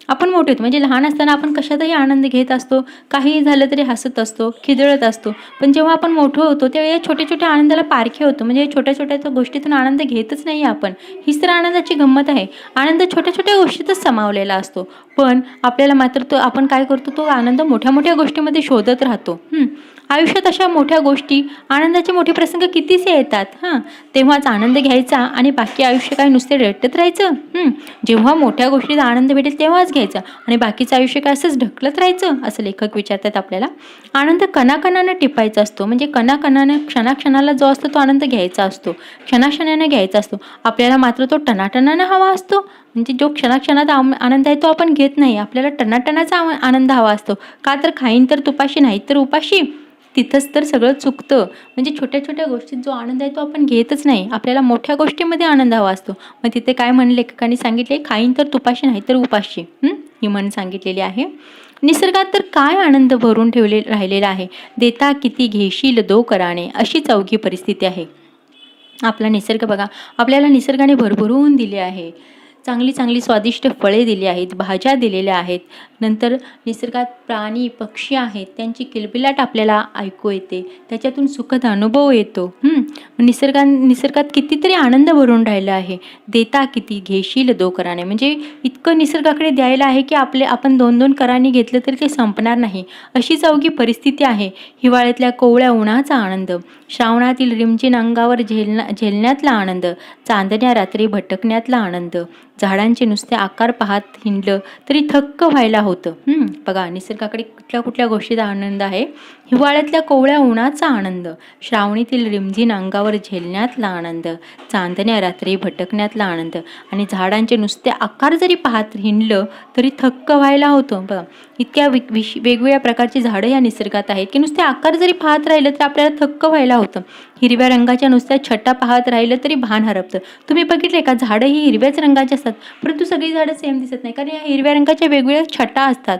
आपण मोठे होतो म्हणजे लहान असताना आपण कशातही आनंद घेत असतो. काहीही झालं तरी हसत असतो, खिदळत असतो. पण जेव्हा आपण मोठं होतो त्यावेळी या छोट्या छोट्या आनंदाला पारखे होतो. म्हणजे छोट्या छोट्या गोष्टीतून आनंद घेतच नाही आपण. हीच तर आनंदाची गंमत आहे. आनंद छोट्या छोट्या गोष्टीतच समावलेला असतो. पण आपल्याला मात्र तो आपण काय करतो, तो आनंद मोठ्या मोठ्या गोष्टीमध्ये शोधत राहतो. आयुष्यात अशा मोठ्या गोष्टी, आनंदाचे मोठे प्रसंग कितीसे येतात. तेव्हाच आनंद घ्यायचा आणि बाकी आयुष्य काय नुसते रटत राहायचं. जेव्हा मोठ्या गोष्टीचा आनंद भेटेल तेव्हाच घ्यायचा आणि बाकीचं आयुष्य काय असंच ढकलत राहायचं, असं लेखक विचारतात आपल्याला. आनंद कणाकणानं टिपायचा असतो. म्हणजे कणाकणानं क्षणाक्षणाला जो असतो तो आनंद घ्यायचा असतो, क्षणाक्षणाने घ्यायचा असतो. आपल्याला मात्र तो टनाटनानं हवा असतो. म्हणजे जो क्षणाक्षणात आनंद आहे तो आपण घेत नाही. आपल्याला टनाटनाचा आनंद हवा असतो. का तर खाईन तर तुपाशी नाही तर उपाशी. तिथंच तर सगळं चुकतं. म्हणजे छोट्या छोट्या गोष्टीत जो आनंद आहे तो आपण घेतच नाही. आपल्याला मोठ्या गोष्टीमध्ये आनंद हवा असतो. मग तिथे काय म्हण लेखकांनी सांगितले, खाईन तर तुपाशी नाही तर उपाशी. ही म्हण सांगितलेली आहे. निसर्गात तर काय आनंद भरून राहिलेला आहे. देता किती घेशील दो कराने, अशी चौघी परिस्थिती आहे. आपला निसर्ग बघा, आपल्याला निसर्गाने भरभरून दिले आहे. चांगली चांगली स्वादिष्ट फळे दिली आहेत, भाज्या दिलेल्या आहेत. नंतर निसर्गात प्राणी पक्षी आहेत, त्यांची किलबिलाट आपल्याला ऐकू येते. त्याच्यातून सुखद अनुभव येतो. निसर्गात कितीतरी आनंद भरून राहिला आहे. देता किती घेशील दो कराने, म्हणजे इतकं निसर्गाकडे द्यायला आहे की आपण 2-2 कराने घेतलं तरी ते संपणार नाही, अशीच अवघी परिस्थिती आहे. हिवाळ्यातल्या कोवळ्या उन्हाचा आनंद, श्रावणातील रिमझिम अंगावर झेलण्यातला आनंद, चांदण्या रात्री भटकण्यातला आनंद, झाडांचे नुसते आकार पाहत हिंडलं तरी थक्क व्हायला होतं. बघा, निसर्गाकडे कुठल्या कुठल्या गोष्टीचा आनंद आहे. हिवाळ्यातल्या कोवळ्या उन्हाचा आनंद, श्रावणीतील रिमझिम अंगावर झेलण्यातला आनंद, चांदण्या रात्री भटकण्यातला आनंद आणि झाडांचे नुसते आकार जरी पाहत हिंडलं तरी थक्क व्हायला होतं. बघा, इतक्या वेगवेगळ्या प्रकारची झाडं या निसर्गात आहेत की नुसते आकार जरी पाहत राहिलं तर आपल्याला थक्क व्हायला होतं. हिरव्या रंगाच्या नुसत्या छटा पाहत राहिलं तरी भान हरपतं. तुम्ही बघितले का, झाडं ही हिरव्याच रंगाची असतात परंतु सगळी झाडं सेम दिसत नाही, कारण या हिरव्या रंगाच्या वेगवेगळ्या छटा असतात.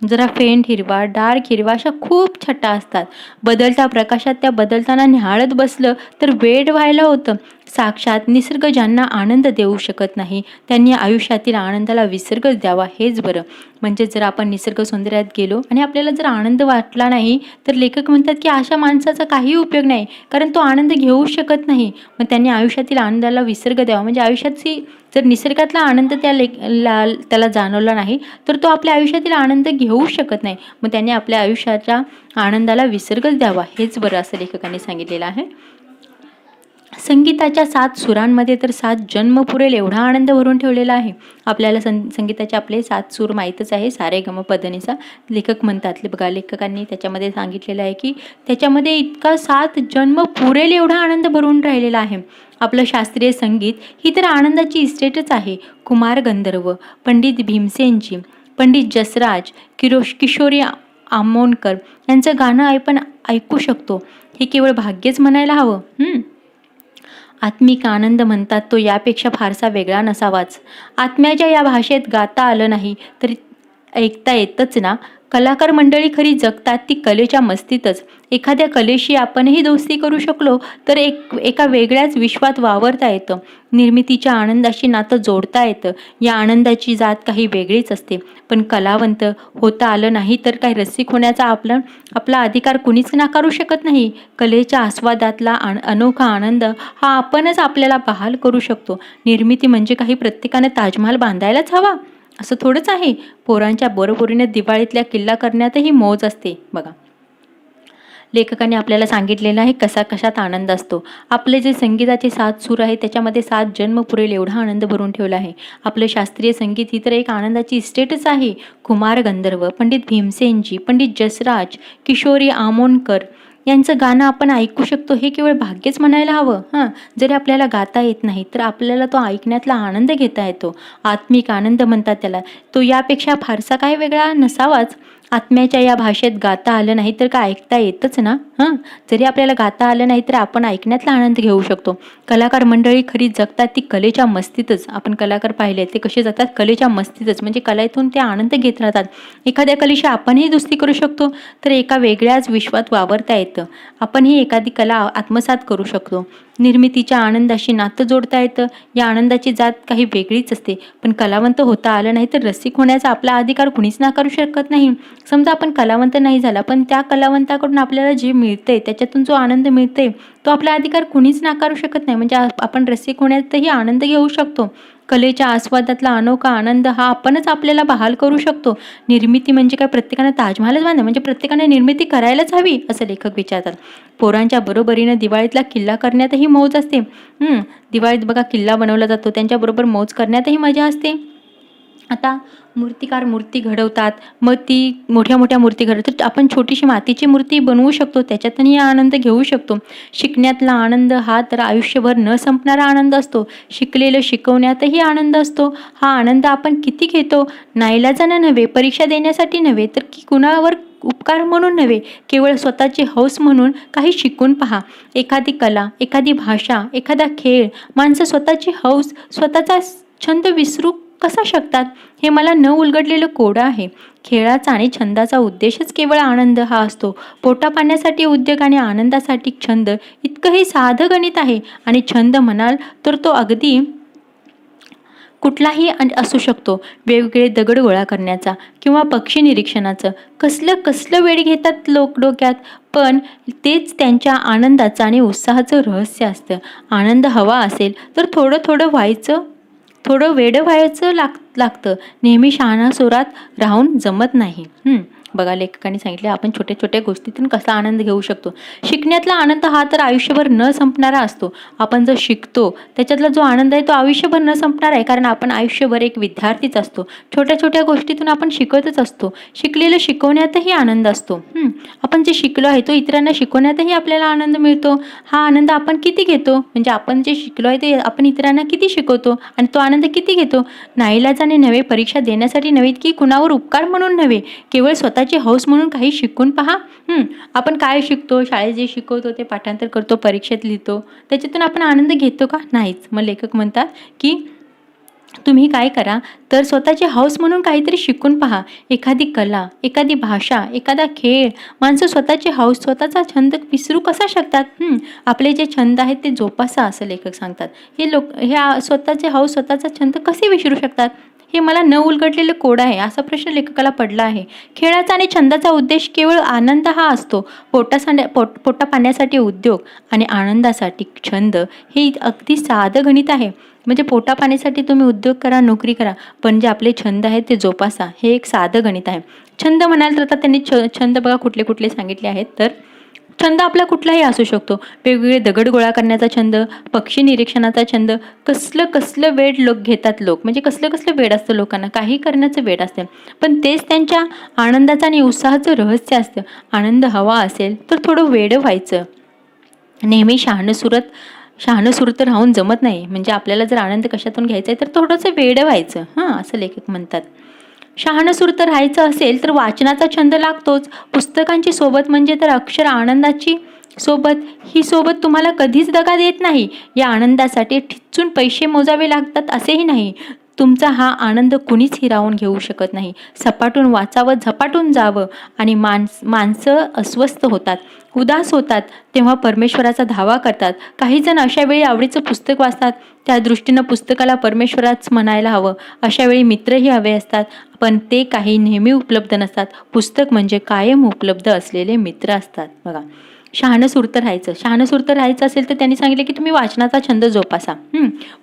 जरा फेंट हिरवा, डार्क हिरवा, अशा खूप छटा असतात. बदलत्या प्रकाशात त्या बदलताना निहाळत बसलं तर वेड व्हायला होतं. साक्षात निसर्ग ज्यांना आनंद देऊ शकत नाही त्यांनी आयुष्यातील आनंदाला विसर्गच द्यावा, हेच बरं. म्हणजे जर आपण निसर्ग सौंदर्यात गेलो आणि आपल्याला जर आनंद वाटला नाही तर लेखक म्हणतात की अशा माणसाचा काही उपयोग नाही, कारण तो आनंद घेऊ शकत नाही. मग त्यांनी आयुष्यातील आनंदाला विसर्ग द्यावा. म्हणजे आयुष्याची जर निसर्गातला आनंद त्याला जाणवला नाही तर तो आपल्या आयुष्यातील आनंद घेऊ शकत नाही. मग त्यांनी आपल्या आयुष्याच्या आनंदाला विसर्गच द्यावा, हेच बरं, असं लेखकांनी सांगितलेलं आहे. संगीताच्या 7 सुरांमध्ये तर 7 जन्म पुरेल एवढा आनंद भरून ठेवलेला आहे. आपल्याला संगीताचे आपले 7 सूर माहीतच आहे, सारे गम पदनीसा. लेखक म्हणतात, बघा, लेखकांनी त्याच्यामध्ये सांगितलेलं आहे की त्याच्यामध्ये इतका 7 जन्म पुरेल एवढा आनंद भरून राहिलेला आहे. आपलं शास्त्रीय संगीत ही तर आनंदाची इस्टेटच आहे. कुमार गंधर्व, पंडित भीमसेनजी, पंडित जसराज, किशोरी आमोणकर यांचं गाणं आपण ऐकू शकतो. हे केवळ भाग्यच म्हणायला हवं. आत्मिक आनंद म्हणतात तो यापेक्षा फारसा वेगळा नसावाच. आत्म्याच्या या भाषेत गाता आलं नाही तरी ऐकता येतच ना. कलाकार मंडळी खरी जगतात ती कलेच्या मस्तीतच. एखाद्या कलेशी आपणही दोस्ती करू शकलो तर एका वेगळ्याच विश्वात वावरता येतं. निर्मितीच्या आनंदाशी नातं जोडता येतं. या आनंदाची जात काही वेगळीच असते. पण कलावंत होता आलं नाही तर काही रसिक होण्याचा आपला अधिकार कुणीच नाकारू शकत नाही. कलेच्या आस्वादातला अनोखा आनंद हा आपणच आपल्याला बहाल करू शकतो. निर्मिती म्हणजे काही प्रत्येकाने ताजमहाल बांधायलाच हवा असं थोडंच आहे. पोरांच्या बरोबरीने दिवाळीतल्या किल्ला करण्यातही मौज असते. बघा, लेखकाने आपल्याला सांगितलेलं आहे कशात आनंद असतो. आपले जे संगीताचे 7 सूर आहेत त्याच्यामध्ये 7 जन्म पुरेल एवढा आनंद भरून ठेवला आहे. आपलं शास्त्रीय संगीत ही तर एक आनंदाची इस्टेटच आहे. कुमार गंधर्व, पंडित भीमसेनजी, पंडित जसराज, किशोरी आमोणकर यांचं गाणं आपण ऐकू शकतो. हे केवळ भाग्यच म्हणायला हवं. जरी आपल्याला गाता येत नाही तर आपल्याला तो ऐकण्यातला आनंद घेता येतो. आत्मिक आनंद म्हणतात त्याला. तो यापेक्षा फारसा काही वेगळा नसावाच. आत्म्याच्या या भाषेत गाता आलं नाही तर काय ऐकता येतच ना. जरी आपल्याला गाता आलं नाही तर आपण ऐकण्यातला आनंद घेऊ शकतो. कलाकार मंडळी खरी जगतात ती कलेच्या मस्तीतच. आपण कलाकार पाहिले ते कसे जातात कलेच्या मस्तीतच, म्हणजे कलेतून ते आनंद घेत राहतात. एखाद्या कलेशी आपणही दोस्ती करू शकतो, तर एका वेगळ्याच विश्वात वावरता येतं. आपणही एखादी कला आत्मसात करू शकतो. निर्मितीच्या आनंदाशी नातं जोडता येतं. या आनंदाची जात काही वेगळीच असते. पण कलावंत होता आलं नाही तर रसिक होण्याचा आपला अधिकार कुणीच नाकारू शकत नाही. समजा आपण कलावंत नाही झाला, पण त्या कलावंताकडून आपल्याला जे मिळतंय, त्याच्यातून जो आनंद मिळतोय, तो आपला अधिकार कुणीच नाकारू शकत नाही. म्हणजे आपण रसिक होण्यातही आनंद घेऊ शकतो. कलेच्या आस्वादातला अनोखा आनंद हा आपणच आपल्याला बहाल करू शकतो. निर्मिती म्हणजे काय, प्रत्येकाने ताजमहालच बांधा, म्हणजे प्रत्येकाने निर्मिती करायलाच हवी असं लेखक विचारतात. पोरांच्या बरोबरीनं दिवाळीतला किल्ला करण्यातही मौज असते. दिवाळीत बघा किल्ला बनवला जातो, त्यांच्याबरोबर मौज करण्यातही मजा असते. आता मूर्तिकार मूर्ती घडवतात, मग ती मोठ्या मोठ्या मूर्ती घडवतात. आपण छोटीशी मातीची मूर्ती बनवू शकतो, त्याच्यातूनही आनंद घेऊ शकतो. शिकण्यातला आनंद हा तर आयुष्यभर न संपणारा आनंद असतो. शिकलेलं शिकवण्यातही आनंद असतो. हा आनंद आपण किती घेतो? नाईलाजानं नव्हे, परीक्षा देण्यासाठी नव्हे, तर की कुणावर उपकार म्हणून नव्हे, केवळ स्वतःची हौस म्हणून काही शिकून पहा. एखादी कला, एखादी भाषा, एखादा खेळ, माणसं स्वतःची हौस, स्वतःचा छंद विसरू कसा शकतात? हे मला न उलगडलेलं कोडं आहे. खेळाचा आणि छंदाचा उद्देशच केवळ आनंद हा असतो. पोटा पाण्यासाठी उद्योग आणि आनंदासाठी छंद इतकं हे साधं गणित आहे. आणि छंद म्हणाल तर तो अगदी कुठलाही असू शकतो. वेगवेगळे दगड गोळा करण्याचा किंवा पक्षी निरीक्षणाचं. कसलं कसलं वेळ घेतात लोक डोक्यात, पण तेच त्यांच्या आनंदाचं आणि उत्साहाचं रहस्य असतं. आनंद हवा असेल तर थोडं थोडं व्हायचं, थोडं वेडं व्हायचं लागतं. नेहमी शहाणासुरात राहून जमत नाही. बघा, लेखकांनी सांगितले आपण छोट्या छोट्या गोष्टीतून कसा आनंद घेऊ शकतो. शिकण्यातला आनंद हा तर आयुष्यभर न संपणारा असतो. आपण जो शिकतो त्याच्यातला जो आनंद आहे तो आयुष्यभर न संपणार आहे, कारण आपण आयुष्यभर एक विद्यार्थीच असतो. छोट्या छोट्या गोष्टीतून आपण शिकतच असतो. शिकलेलं शिकवण्यातही आनंद असतो. आपण जे शिकलो आहे तो इतरांना शिकवण्यातही आपल्याला आनंद मिळतो. हा आनंद आपण किती घेतो, म्हणजे आपण जे शिकलो आहे ते आपण इतरांना किती शिकवतो आणि तो आनंद किती घेतो? नाईलाजाने नव्हे, परीक्षा देण्यासाठी नव्हे, की कुणावर उपकार म्हणून नव्हे, केवळ स्वतःची हौस म्हणून काही शिकून पहा. आपण काय शिकतो? शाळेत जे शिकवतो ते पाठांतर करतो, परीक्षेत लिहितो, त्याच्यातून आपण आनंद घेतो का? नाहीच. मग लेखक म्हणतात की तुम्ही काय करा तर स्वतःची हौस म्हणून काहीतरी शिकून पहा. एखादी कला, एखादी भाषा, एखादा खेळ. माणसं स्वतःची हौस, स्वतःचा छंद विसरू कसा शकतात? आपले जे छंद आहेत ते जोपासा असं लेखक सांगतात. हे स्वतःचे हौस, स्वतःचा छंद कसे विसरू शकतात? हे मला न उलगडलेलं कोड आहे, असा प्रश्न लेखकाला पडला आहे. खेळाचा आणि छंदाचा उद्देश केवळ आनंद हा असतो. पोटा पाण्यासाठी उद्योग आणि आनंदासाठी छंद हे अगदी साधं गणित आहे. म्हणजे पोटा पाण्यासाठी तुम्ही उद्योग करा, नोकरी करा, पण जे आपले छंद आहेत ते जोपासा. हे एक साधं गणित आहे. छंद म्हणाल तर आता त्यांनी छंद बघा कुठले कुठले सांगितले आहेत. तर छंद आपला कुठलाही असू शकतो. वेगवेगळे दगड गोळा करण्याचा छंद, पक्षी निरीक्षणाचा छंद. कसलं कसलं वेड घेतात लोक, म्हणजे कसलं कसलं वेड असतं लोकांना, काही करण्याचं वेड असतं, पण तेच त्यांच्या आनंदाचं आणि उत्साहाचं रहस्य असतं. आनंद हवा असेल तर थोडं वेडं व्हायचं. नेहमी शहाणं तर राहून जमत नाही. म्हणजे आपल्याला जर आनंद कशातून घ्यायचा आहे तर थोडंसं वेडं व्हायचं, असं लेखक म्हणतात. शहाणसूर तर राहायचं असेल तर वाचनाचा छंद लागतोच. पुस्तकांची सोबत म्हणजे तर अक्षर आनंदाची सोबत. ही सोबत तुम्हाला कधीच दगा देत नाही. या आनंदासाठी ठिच्चून पैसे मोजावे लागतात असेही नाही. तुमचा हा आनंद कुणीच हिरावून घेऊ शकत नाही. सपाटून वाचावं, झपाटून जावं. आणि माणसं अस्वस्थ होतात, उदास होतात, तेव्हा परमेश्वराचा धावा करतात. काही जण अशा वेळी आवडीचं पुस्तक वाचतात. त्या दृष्टीनं पुस्तकाला परमेश्वराच म्हणायला हवं. अशा वेळी मित्रही हवे असतात, पण ते काही नेहमी उपलब्ध नसतात. पुस्तक म्हणजे कायम उपलब्ध असलेले मित्र असतात. बघा, शहाणसूर तर राहायचं असेल तर त्यांनी सांगितलं की तुम्ही वाचनाचा छंद जोपासा.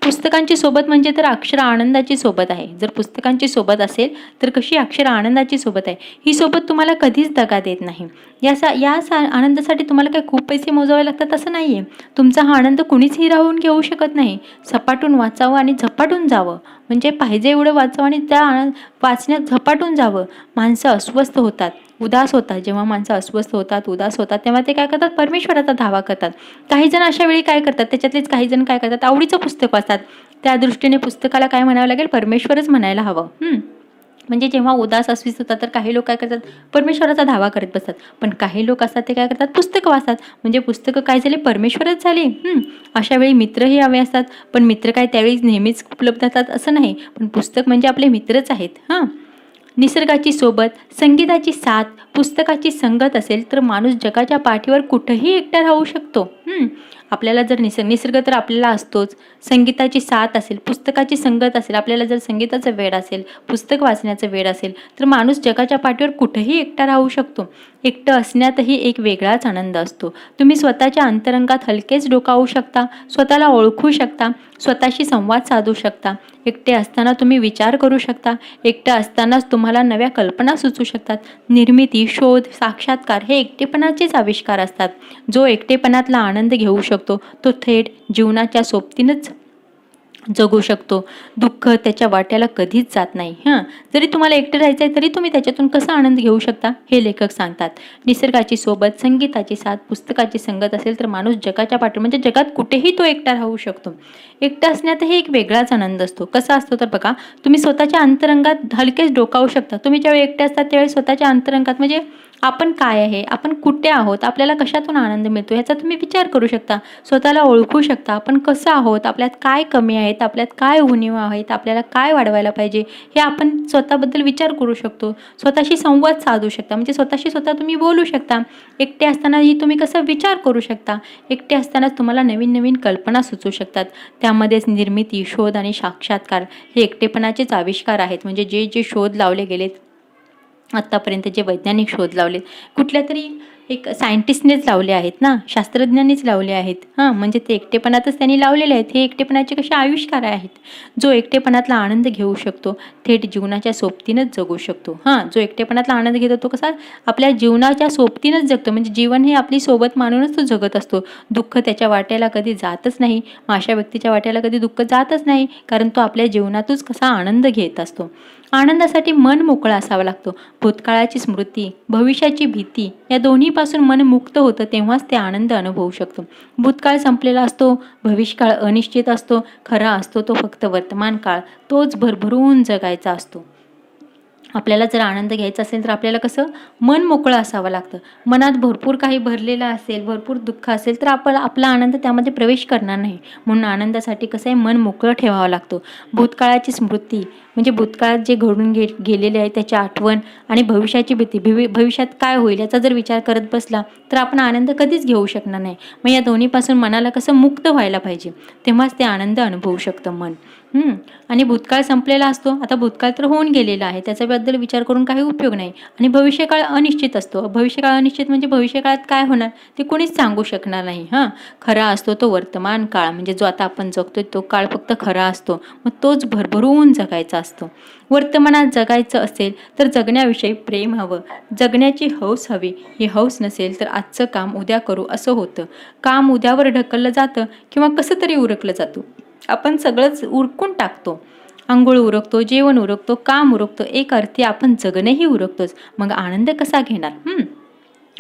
पुस्तकांची सोबत म्हणजे तर अक्षर आनंदाची सोबत आहे. जर पुस्तकांची सोबत असेल तर कशी अक्षर आनंदाची सोबत आहे. ही सोबत तुम्हाला कधीच दगा देत नाही. या आनंदासाठी तुम्हाला काही खूप पैसे मोजावे लागतात असं नाही आहे. तुमचा हा आनंद कुणीच हिरावून घेऊ शकत नाही. सपाटून वाचावं आणि झपाटून जावं, म्हणजे पाहिजे एवढं वाचावं आणि त्या वाचण्यात झपाटून जावं. माणसं अस्वस्थ होतात, उदास होतात. जेव्हा माणसं अस्वस्थ होतात, उदास होतात, तेव्हा ते काय करतात? परमेश्वराचा धावा करतात. काही जण अशा वेळी काय करतात? त्याच्यातलेच काही जण काय करतात? आवडीचं पुस्तक वाचतात. त्या दृष्टीने पुस्तकाला काय म्हणावं लागेल? परमेश्वरच म्हणायला हवं. म्हणजे जेव्हा उदास अस्वीस होतात तर काही लोक काय करतात, परमेश्वराचा धावा करत बसतात. पण काही लोक असतात ते काय करतात, पुस्तकं वाचतात. म्हणजे पुस्तकं काय झाली, परमेश्वरच झाली. अशा वेळी मित्रही हवे असतात, पण मित्र काय त्यावेळी नेहमीच उपलब्ध असतात असं नाही. पण पुस्तक म्हणजे आपले मित्रच आहेत. निसर्गाची सोबत, संगीताची साथ, पुस्तकाची संगत असेल तर माणूस जगाच्या पाठीवर कुठेही एकटा राहू शकतो. आपल्याला जर निसर्ग तर आपल्याला असतोच, संगीताची साथ असेल, पुस्तकाची संगत असेल, आपल्याला जर संगीताचं वेड असेल, पुस्तक वाचण्याचं वेड असेल तर माणूस जगाच्या पाठीवर कुठेही एकटा राहू शकतो. एकटं असण्यातही एक वेगळाच आनंद असतो. तुम्ही स्वतःच्या अंतरंगात हलकेच डोकावू शकता, स्वतःला ओळखू शकता, स्वतःशी संवाद साधू शकता. एकटे असताना तुम्ही विचार करू शकता. एकटं असतानाच तुम्हाला नव्या कल्पना सुचू शकतात. निर्मिती, शोध, साक्षात्कार हे एकटेपणाचेच आविष्कार असतात. जो एकटेपणातला आनंद घेऊ शकतो तो थेट जीवनाच्या सोबतीनंच जगू शकतो. दुःख त्याच्या वाट्याला कधीच जात नाही. जरी तुम्हाला एकटं राहायचं आहे तरी तुम्ही त्याच्यातून कसा आनंद घेऊ शकता हे लेखक सांगतात. निसर्गाची सोबत, संगीताची साथ, पुस्तकाची संगत असेल तर माणूस जगाच्या पाठीवर म्हणजे जगात कुठेही तो एकटा राहू शकतो. एकटा असण्यातही एक वेगळाच आनंद असतो. कसा असतो तर बघा, तुम्ही स्वतःच्या अंतरंगात हलकेच डोकावू शकता. तुम्ही ज्यावेळी एकटे असतात त्यावेळी स्वतःच्या अंतरंगात म्हणजे आपण काय आहे, आपण कुठे आहोत, आपल्याला कशातून आनंद मिळतो ह्याचा तुम्ही विचार करू शकता. स्वतःला ओळखू शकता. आपण कसं आहोत, आपल्यात काय कमी आहेत, आपल्यात काय उणिवा आहेत, आपल्याला काय वाढवायला पाहिजे हे आपण स्वतःबद्दल विचार करू शकतो. स्वतःशी संवाद साधू शकता, म्हणजे स्वतःशी स्वतः तुम्ही बोलू शकता. एकटे असतानाही तुम्ही कसा विचार करू शकता. एकटे असतानाच तुम्हाला नवीन नवीन कल्पना सुचू शकतात. त्यामध्येच निर्मिती, शोध आणि साक्षात्कार हे एकटेपणाचेच आविष्कार आहेत. म्हणजे जे जे शोध लावले गेलेत आत्तापर्यंत, जे वैज्ञानिक शोध लावले, कुठल्या तरी एक सायंटिस्टनेच लावले आहेत ना, शास्त्रज्ञांनीच लावले आहेत. म्हणजे ते एकटेपणातच त्यांनी लावलेले आहेत. हे एकटेपणाचे कसे आविष्कार आहेत. जो एकटेपणातला आनंद घेऊ शकतो थेट जीवनाच्या सोबतीनंच जगू शकतो. जो एकटेपणातला आनंद घेतो तो कसा आपल्या जीवनाच्या सोबतीनंच जगतो. म्हणजे जीवन हे आपली सोबत मानूनच तो जगत असतो. दुःख त्याच्या वाट्याला कधी जातच नाही. अशा व्यक्तीच्या वाट्याला कधी दुःख जातच नाही, कारण तो आपल्या जीवनातूच कसा आनंद घेत असतो. आनंदासाठी मन मोकळं असावं लागतो. भूतकाळाची स्मृती, भविष्याची भीती या दोन्हीपासून मन मुक्त होतं तेव्हाच ते आनंद अनुभवू शकतो. भूतकाळ संपलेला असतो, भविष्यकाळ अनिश्चित असतो, खरा असतो तो फक्त वर्तमान काळ, तोच भरभरून जगायचा असतो. आपल्याला जर आनंद घ्यायचा असेल तर आपल्याला कसं मन मोकळं असावं लागतं. मनात भरपूर काही भरलेलं असेल, भरपूर दुःख असेल तर आपला आनंद त्यामध्ये प्रवेश करणार नाही. म्हणून आनंदासाठी कसं आहे, मन मोकळं ठेवावं लागतं. भूतकाळाची स्मृती म्हणजे भूतकाळात जे घडून गेलेले आहे त्याची आठवण आणि भविष्याची भीती, भविष्यात काय होईल याचा जर विचार करत बसला तर आपण आनंद कधीच घेऊ शकणार नाही. मग या दोन्हीपासून मनाला कसं मुक्त व्हायला पाहिजे, तेव्हाच ते आनंद अनुभवू शकतं मन. आणि भूतकाळ संपलेला असतो. आता भूतकाळ तर होऊन गेलेला आहे, त्याच्याबद्दल विचार करून काही उपयोग नाही. आणि भविष्यकाळ अनिश्चित असतो. भविष्यकाळ अनिश्चित म्हणजे भविष्यकाळात काय होणार ते कोणीच सांगू शकणार नाही. खरा असतो तो वर्तमान काळ, म्हणजे जो आता आपण जगतोय तो काळ फक्त खरा असतो. मग तोच भरभरून जगायचा असतो. वर्तमानात जगायचं असेल तर जगण्याविषयी प्रेम हवं, जगण्याची हौस हवी. ही हौस नसेल तर आजचं काम उद्या करू असं होतं. काम उद्यावर ढकललं जातं किंवा कसं तरी उरकलं जातं. आपण सगळंच उरकून टाकतो. अंघोळ उरकतो, जेवण उरकतो, काम उरकतो, एक अर्थी आपण जगणंही उरकतोच. मग आनंद कसा घेणार?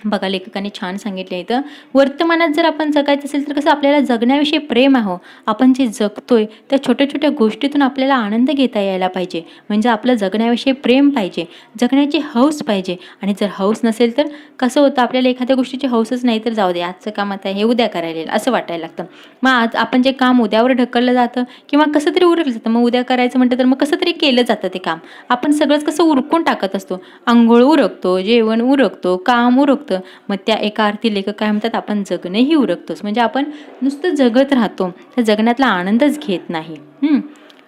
बघा, लेखकाने छान सांगितले इथं, वर्तमानात जर आपण जगायचं असेल तर कसं आपल्याला जगण्याविषयी प्रेम आहे. आपण जे जगतोय त्या छोट्या छोट्या गोष्टीतून आपल्याला आनंद घेता यायला पाहिजे. म्हणजे आपलं जगण्याविषयी प्रेम पाहिजे, जगण्याची हौस पाहिजे. आणि जर हौस नसेल तर कसं होतं, आपल्याला एखाद्या गोष्टीची हौसच नाही तर जाऊ दे, आजचं काम आता हे उद्या करायला असं वाटायला लागतं. मग आज आपण जे काम उद्यावर ढकललं जातं किंवा कसं तरी उरकलं जातं, मग उद्या करायचं म्हणतं तर मग कसं तरी केलं जातं ते काम. आपण सगळंच कसं उरकून टाकत असतो. अंघोळ उरकतो, जेवण उरकतो, काम उरकतो. मग त्या एका अर्थी लेखक काय म्हणतात, आपण जगणंही उरकतोच. म्हणजे आपण नुसतं जगत राहतो, तर जगण्यातला आनंदच घेत नाही.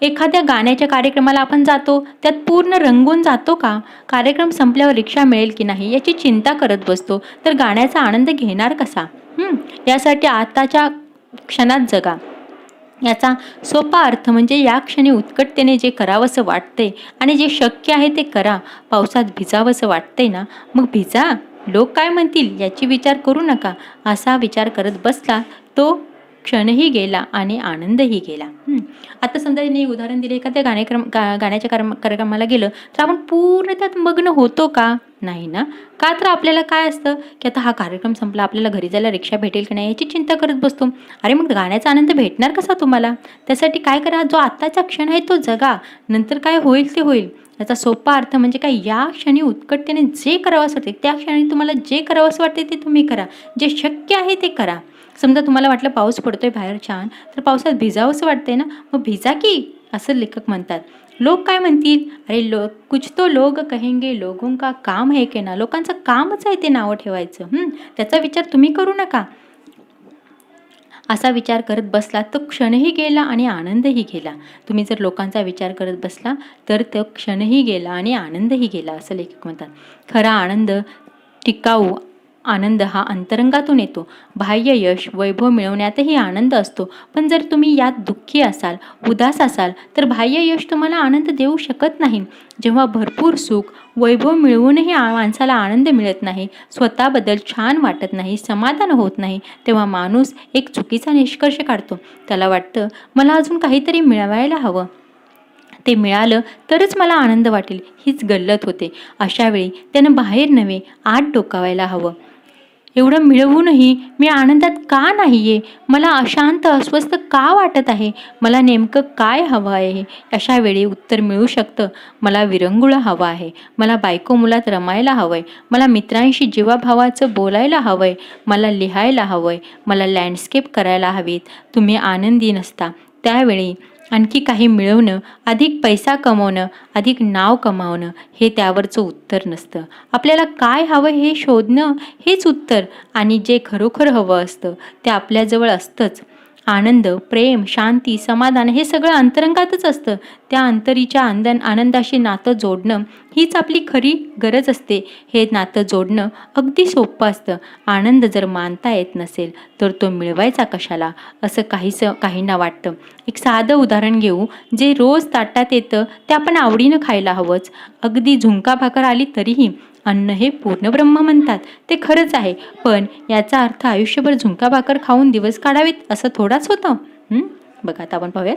एखाद्या गाण्याच्या कार्यक्रमाला आपण जातो, त्यात पूर्ण रंगून जातो का? कार्यक्रम संपल्यावर रिक्षा मिळेल की नाही याची चिंता करत बसतो, तर गाण्याचा आनंद घेणार कसा? यासाठी आताच्या क्षणात जगा. याचा सोपा अर्थ म्हणजे या क्षणी उत्कटतेने जे करावंसं वाटतंय आणि जे शक्य आहे ते करा. पावसात भिजावंसं वाटतंय ना, मग भिजा. लोक काय म्हणतील याची विचार करू नका. असा विचार करत बसला तो क्षणही गेला आणि आनंदही गेला. आता समजा मी उदाहरण दिले, एखाद्या गाण्याच्या कार्यक्रमाला गेलं तर आपण पूर्ण त्यात मग्न होतो का? नाही ना. का तर आपल्याला काय असतं की आता हा कार्यक्रम संपला, आपल्याला घरी जायला रिक्षा भेटेल की नाही याची चिंता करत बसतो. अरे मग गाण्याचा आनंद भेटणार कसा तुम्हाला? त्यासाठी काय करा, जो आत्ताचा क्षण आहे तो जगा. नंतर काय होईल ते होईल. याचा सोपा अर्थ म्हणजे काय, या क्षणी उत्कटतेने जे करावंसं वाटते त्या क्षणी तुम्हाला जे करावंसं वाटते ते तुम्ही करा, जे शक्य आहे ते करा. समजा तुम्हाला वाटलं पाऊस पडतोय बाहेर छान, तर पावसात भिजावंसं वाटतंय ना, मग भिजा की, असं लेखक म्हणतात. लोक काय म्हणतील, अरे कुछ तो लोग कहेंगे, लोगों का काम है कहना. लोकांचं कामच आहे ते नावं ठेवायचं. त्याचा विचार तुम्ही करू नका. असा विचार करत बसला तो क्षणही गेला आणि आनंदही गेला. तुम्ही जर लोकांचा विचार करत बसला तर तो क्षणही गेला आणि आनंदही गेला, असं लेखक म्हणतात. खरा आनंद, टिकाऊ आनंद हा अंतरंगातून येतो. बाह्य यश, वैभव मिळवण्यातही आनंद असतो, पण जर तुम्ही यात दुःखी असाल, उदास असाल, तर बाह्य यश तुम्हाला आनंद देऊ शकत नाही. जेव्हा भरपूर सुख, वैभव मिळवूनही माणसाला आनंद मिळत नाही, स्वतःबद्दल छान वाटत नाही, समाधान होत नाही, तेव्हा माणूस एक चुकीचा निष्कर्ष काढतो. त्याला वाटतं, मला अजून काहीतरी मिळवायला हवं, ते मिळालं तरच मला आनंद वाटेल, हीच गल्लत होते. अशा वेळी त्यानं बाहेर नव्हे, आत डोकावायला हवं. एवढं मिळवूनही मी आनंदात का नाही आहे? मला अशांत, अस्वस्थ का वाटत आहे? मला नेमकं काय हवं आहे? अशा वेळी उत्तर मिळू शकतं, मला विरंगुळा हवा आहे, मला बायको मुलात रमायला हवं आहे, मला मित्रांशी जीवाभावाचं बोलायला हवं आहे, मला लिहायला हवं आहे, मला लँडस्केप करायला हवीत. तुम्ही आनंदी नसता त्यावेळी आणखी काही मिळवणं, अधिक पैसा कमवणं, अधिक नाव कमावणं हे त्यावरचं उत्तर नसतं. आपल्याला काय हवं हे शोधणं हेच उत्तर, आणि जे खरोखर हवं असतं ते आपल्याजवळ असतंच. आनंद, प्रेम, शांती, समाधान हे सगळं अंतरंगातच असतं. त्या अंतरीच्या आनंदाशी नातं जोडणं हीच आपली खरी गरज असते. हे नातं जोडणं अगदी सोपं असतं. आनंद जर मानता येत नसेल तर तो मिळवायचा कशाला, असं काहींना वाटतं. एक साधं उदाहरण घेऊ, जे रोज ताटात येतं ते आपण आवडीनं खायला हवंच. अगदी झुणका भाकर आली तरीही अन्न हे पूर्णब्रह्म म्हणतात. ते खरंच आहे, पण याचा अर्थ आयुष्यभर झुणका भाकर खाऊन दिवस काढावेत असं थोडाच होतं. बघा, आता आपण पाहूयात.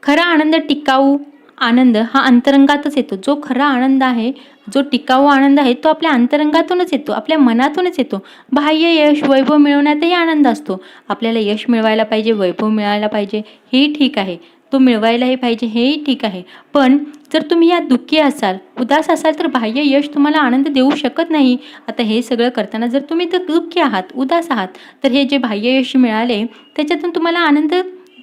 खरा आनंद, टिकाऊ आनंद हा अंतरंगातच येतो. जो खरा आनंद आहे, जो टिकाऊ आनंद आहे, तो आपल्या अंतरंगातूनच येतो, आपल्या मनातूनच येतो. बाह्य यश, वैभव मिळवण्यातही आनंद असतो. आपल्याला यश मिळवायला पाहिजे, वैभव मिळायला पाहिजे, हेही ठीक आहे, तो मिळवायलाही पाहिजे, हेही ठीक आहे. पण जर तुम्ही यात दुःखी असाल, उदास असाल, तर बाह्य यश तुम्हाला आनंद देऊ शकत नाही. आता हे सगळं करताना जर तुम्ही तर दुःखी आहात, उदास आहात, तर हे जे बाह्य यश मिळाले त्याच्यातून तुम्हाला आनंद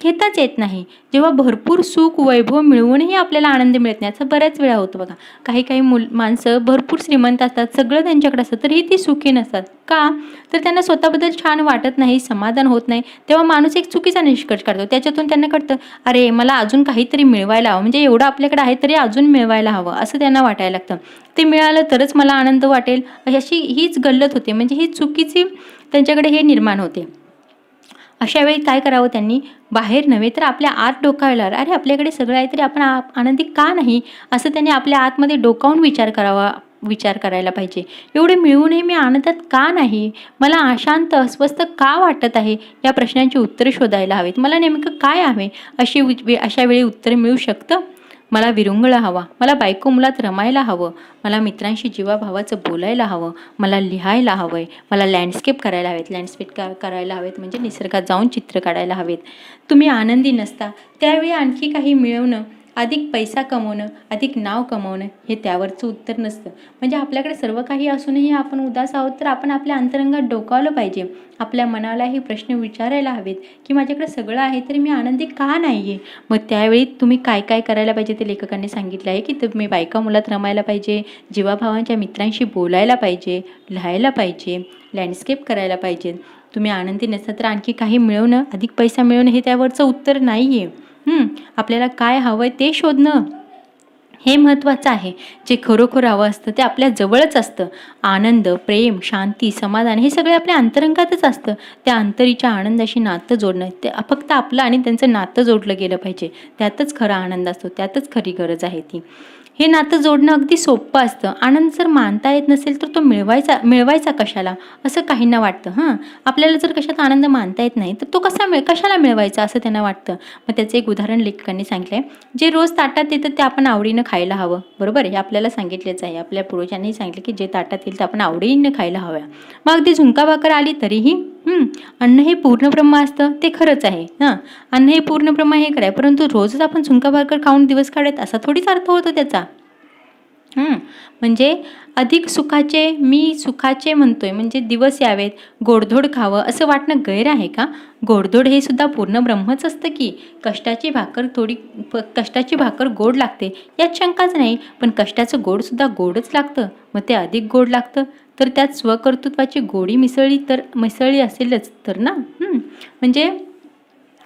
घेताच येत नाही. जेव्हा भरपूर सुख, वैभव मिळवूनही आपल्याला आनंद मिळत नाही, असं बऱ्याच वेळा होतं बघा. काही माणसं भरपूर श्रीमंत असतात, सगळं त्यांच्याकडे असतं, तरीही ती सुखी नसतात. का? तर त्यांना स्वतःबद्दल छान वाटत नाही, समाधान होत नाही. तेव्हा माणूस एक चुकीचा निष्कर्ष काढतो. त्याच्यातून त्यांना कळतं, अरे मला अजून काहीतरी मिळवायला हवं, म्हणजे एवढं आपल्याकडे आहे तरी अजून मिळवायला हवं, असं त्यांना वाटायला लागतं. ते मिळालं तरच मला आनंद वाटेल, अशी हीच गल्लत होते. म्हणजे ही चुकीची त्यांच्याकडे हे निर्माण होते. अशा वेळी काय करावं त्यांनी? बाहेर नव्हे तर आपल्या आत डोकावायला, अरे आपल्याकडे सगळं आहे तरी आपण आनंदी का नाही, असं त्यांनी आपल्या आतमध्ये डोकावून विचार करायला पाहिजे. एवढे मिळूनही मी आनंदात का नाही? मला अशांत, अस्वस्थ का वाटत आहे? या प्रश्नांची उत्तरे शोधायला हवीत. मला नेमकं काय हवे? अशा वेळी उत्तर मिळू शकतं. मला विरंगुळा हवा, मला बायको मुलात रमायला हवं, मला मित्रांशी जीवाभावाचं बोलायला हवं, मला लिहायला हवं आहे, मला लँडस्केप करायला हवेत. लँडस्केप करायला हवेत म्हणजे निसर्गात जाऊन चित्र काढायला हवेत. तुम्ही आनंदी नसता त्यावेळी आणखी काही मिळवणं, अधिक पैसा कमवणं, अधिक नाव कमवणं हे त्यावरचं उत्तर नसतं. म्हणजे आपल्याकडे सर्व काही असूनही आपण उदास आहोत, तर आपण आपल्या अंतरंगात डोकावलं पाहिजे. आपल्या मनालाही प्रश्न विचारायला हवेत की माझ्याकडे सगळं आहे तरी मी आनंदी का नाही आहे? मग त्यावेळी तुम्ही काय काय करायला पाहिजे ते लेखकांनी सांगितलं आहे की तुम्ही बायका मुलात रमायला पाहिजे, जीवाभावांच्या मित्रांशी बोलायला पाहिजे, लिहायला पाहिजे, लँडस्केप करायला पाहिजे. तुम्ही आनंदी नसता तर आणखी काही मिळवणं, अधिक पैसा मिळवणं हे त्यावरचं उत्तर नाही आहे. आपल्याला काय हवं आहे ते शोधणं हे महत्त्वाचं आहे. जे खरोखर हवं असतं ते आपल्या जवळच असतं. आनंद, प्रेम, शांती, समाधान हे सगळे आपल्या अंतरंगातच असतं. त्या अंतरीच्या आनंदाशी नातं जोडणं, ते फक्त आपलं आणि त्यांचं नातं जोडलं गेलं पाहिजे. त्यातच खरा आनंद असतो, त्यातच खरी गरज आहे ती. हे नातं जोडणं अगदी सोपं असतं. आनंद जर मानता येत नसेल तर तो मिळवायचा कशाला, असं काहींना वाटतं. आपल्याला जर कशात आनंद मानता येत नाही तर तो कशाला मिळवायचा असं त्यांना वाटतं. मग त्याचं एक उदाहरण लेखकांनी सांगितलं आहे, जे रोज ताटात येतं ते आपण आवडीनं खायला हवं. बरोबर, हे आपल्याला सांगितलेच आहे. आपल्या पूर्वजांनी सांगितलं की जे ताटात येईल ते आपण आवडीनं खायला हवं. मग अगदी झुणका भाकर आली तरीही अन्न हे पूर्णब्रह्म असतं ते खरंच आहे हां. अन्न हे पूर्णब्रह्म हे खरं आहे, परंतु रोजच आपण झुणका भाकर खाऊन दिवस काढत असा थोडीच अर्थ होतो त्याचा. म्हणजे अधिक सुखाचे, मी सुखाचे म्हणतोय म्हणजे दिवस यावेत, गोडधोड खावं असं वाटणं गैर आहे का? गोडधोड हे सुद्धा पूर्ण ब्रह्मच असतं की. कष्टाची भाकर गोड लागते यात शंकाच नाही, पण कष्टाचं गोड सुद्धा गोडच लागतं. मग ते अधिक गोड लागतं तर त्यात स्वकर्तृत्वाची गोडी मिसळली असेलच तर ना. म्हणजे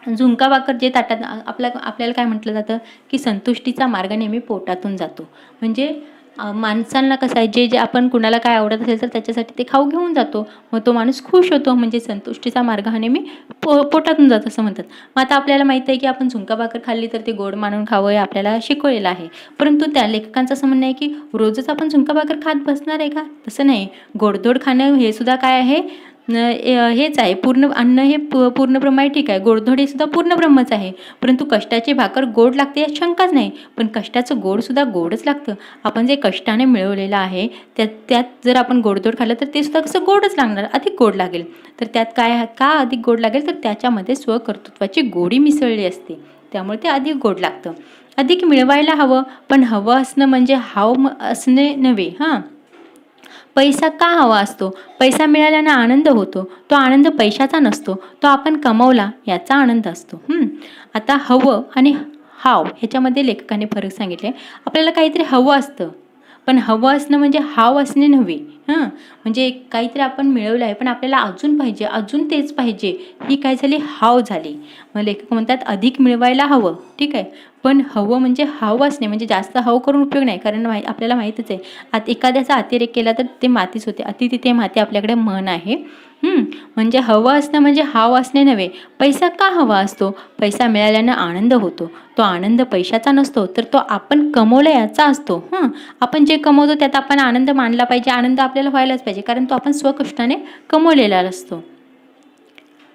झुणका भाकर जे ताटात आपल्याला काय म्हटलं जातं की संतुष्टीचा मार्ग नेहमी पोटातून जातो. म्हणजे माणसांना कसं आहे, जे जे आपण कुणाला काय आवडत असेल तर त्याच्यासाठी ते खाऊ घेऊन जातो, मग तो माणूस खुश होतो. म्हणजे संतुष्टीचा मार्ग हा नेहमी पोटातून जातो असं म्हणतात. मग आता आपल्याला माहिती आहे की आपण झुणका भाकर खाल्ली तर ते गोड मानून खावं हे आपल्याला शिकवलेलं आहे, परंतु त्या लेखकांचं असं म्हणणं आहे की रोजच आपण झुणका भाकर खात बसणार आहे का? तसं नाही. गोडधोड खाणं हे सुद्धा काय आहे, हेच आहे. पूर्ण अन्न हे पूर्णब्रह्म आहे, ठीक आहे. गोडधोड हे सुद्धा पूर्णब्रह्मच आहे, परंतु कष्टाची भाकर गोड लागते यात शंकाच नाही, पण कष्टाचं गोड सुद्धा गोडच लागतं. आपण जे कष्टाने मिळवलेलं आहे त्यात जर आपण गोडधोड खाल्लं तर ते सुद्धा कसं गोडच लागणार, अधिक गोड लागेल. तर त्यात काय का अधिक गोड लागेल, तर त्याच्यामध्ये स्वकर्तृत्वाची गोडी मिसळली असते, त्यामुळे ते अधिक गोड लागतं. अधिक मिळवायला हवं, पण हवं असणं म्हणजे हाव असणे नव्हे हां. पैसा का हवा असतो? पैसा मिळाल्याने आनंद होतो. तो आनंद पैशाचा नसतो, तो आपण कमवला याचा आनंद असतो. आता हवं आणि हाव ह्याच्यामध्ये लेखकाने फरक सांगितले. आपल्याला काहीतरी हवं असतं, पण हवं असणं म्हणजे हाव असणे नव्हे. म्हणजे काहीतरी आपण मिळवलं आहे पण आपल्याला अजून पाहिजे, अजून तेच पाहिजे, ही काय झाली, हाव झाली. मग लेखक म्हणतात अधिक मिळवायला हवं, ठीक आहे, पण हवं म्हणजे हाव असणे, म्हणजे जास्त हाव करून उपयोग नाही. कारण आपल्याला माहीतच आहे एखाद्याचा अतिरेक केला तर ते मातीच होते. अति तिथे माती आपल्याकडे म्हण आहे. म्हणजे हवं असणं म्हणजे हाव असणे नव्हे. पैसा का हवा असतो? पैसा मिळाल्यानं आनंद होतो. तो आनंद पैशाचा नसतो, तर तो आपण कमवला याचा असतो. आपण जे कमवतो त्यात आपण आनंद मानला पाहिजे, आनंद आपल्याला व्हायलाच पाहिजे, कारण तो आपण स्वकष्टाने कमवलेला असतो.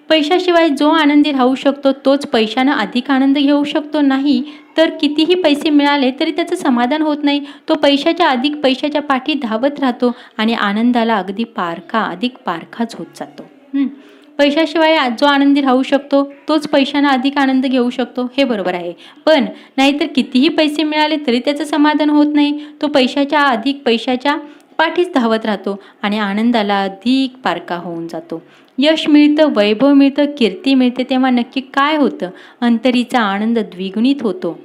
पैशाशिवाय जो आनंदी राहू शकतो तोच पैशानं अधिक आनंद घेऊ शकतो. नाही तर कितीही पैसे मिळाले तरी त्याचं समाधान होत नाही. तो पैशाच्या पाठी धावत राहतो आणि आनंदाला अधिक पारखाच होत जातो. पैशाशिवाय जो आनंदी राहू शकतो तोच पैशानं अधिक आनंद घेऊ शकतो, हे बरोबर आहे. पण नाहीतर कितीही पैसे मिळाले तरी त्याचं समाधान होत नाही. तो पैशाच्या पाठीच धावत राहतो आणि आनंदाला अधिक पारखा होऊन जातो. यश मिळतं, वैभव मिळतं, कीर्ती मिळते, तेव्हा नक्की काय होतं? अंतरीचा आनंद द्विगुणित होतो.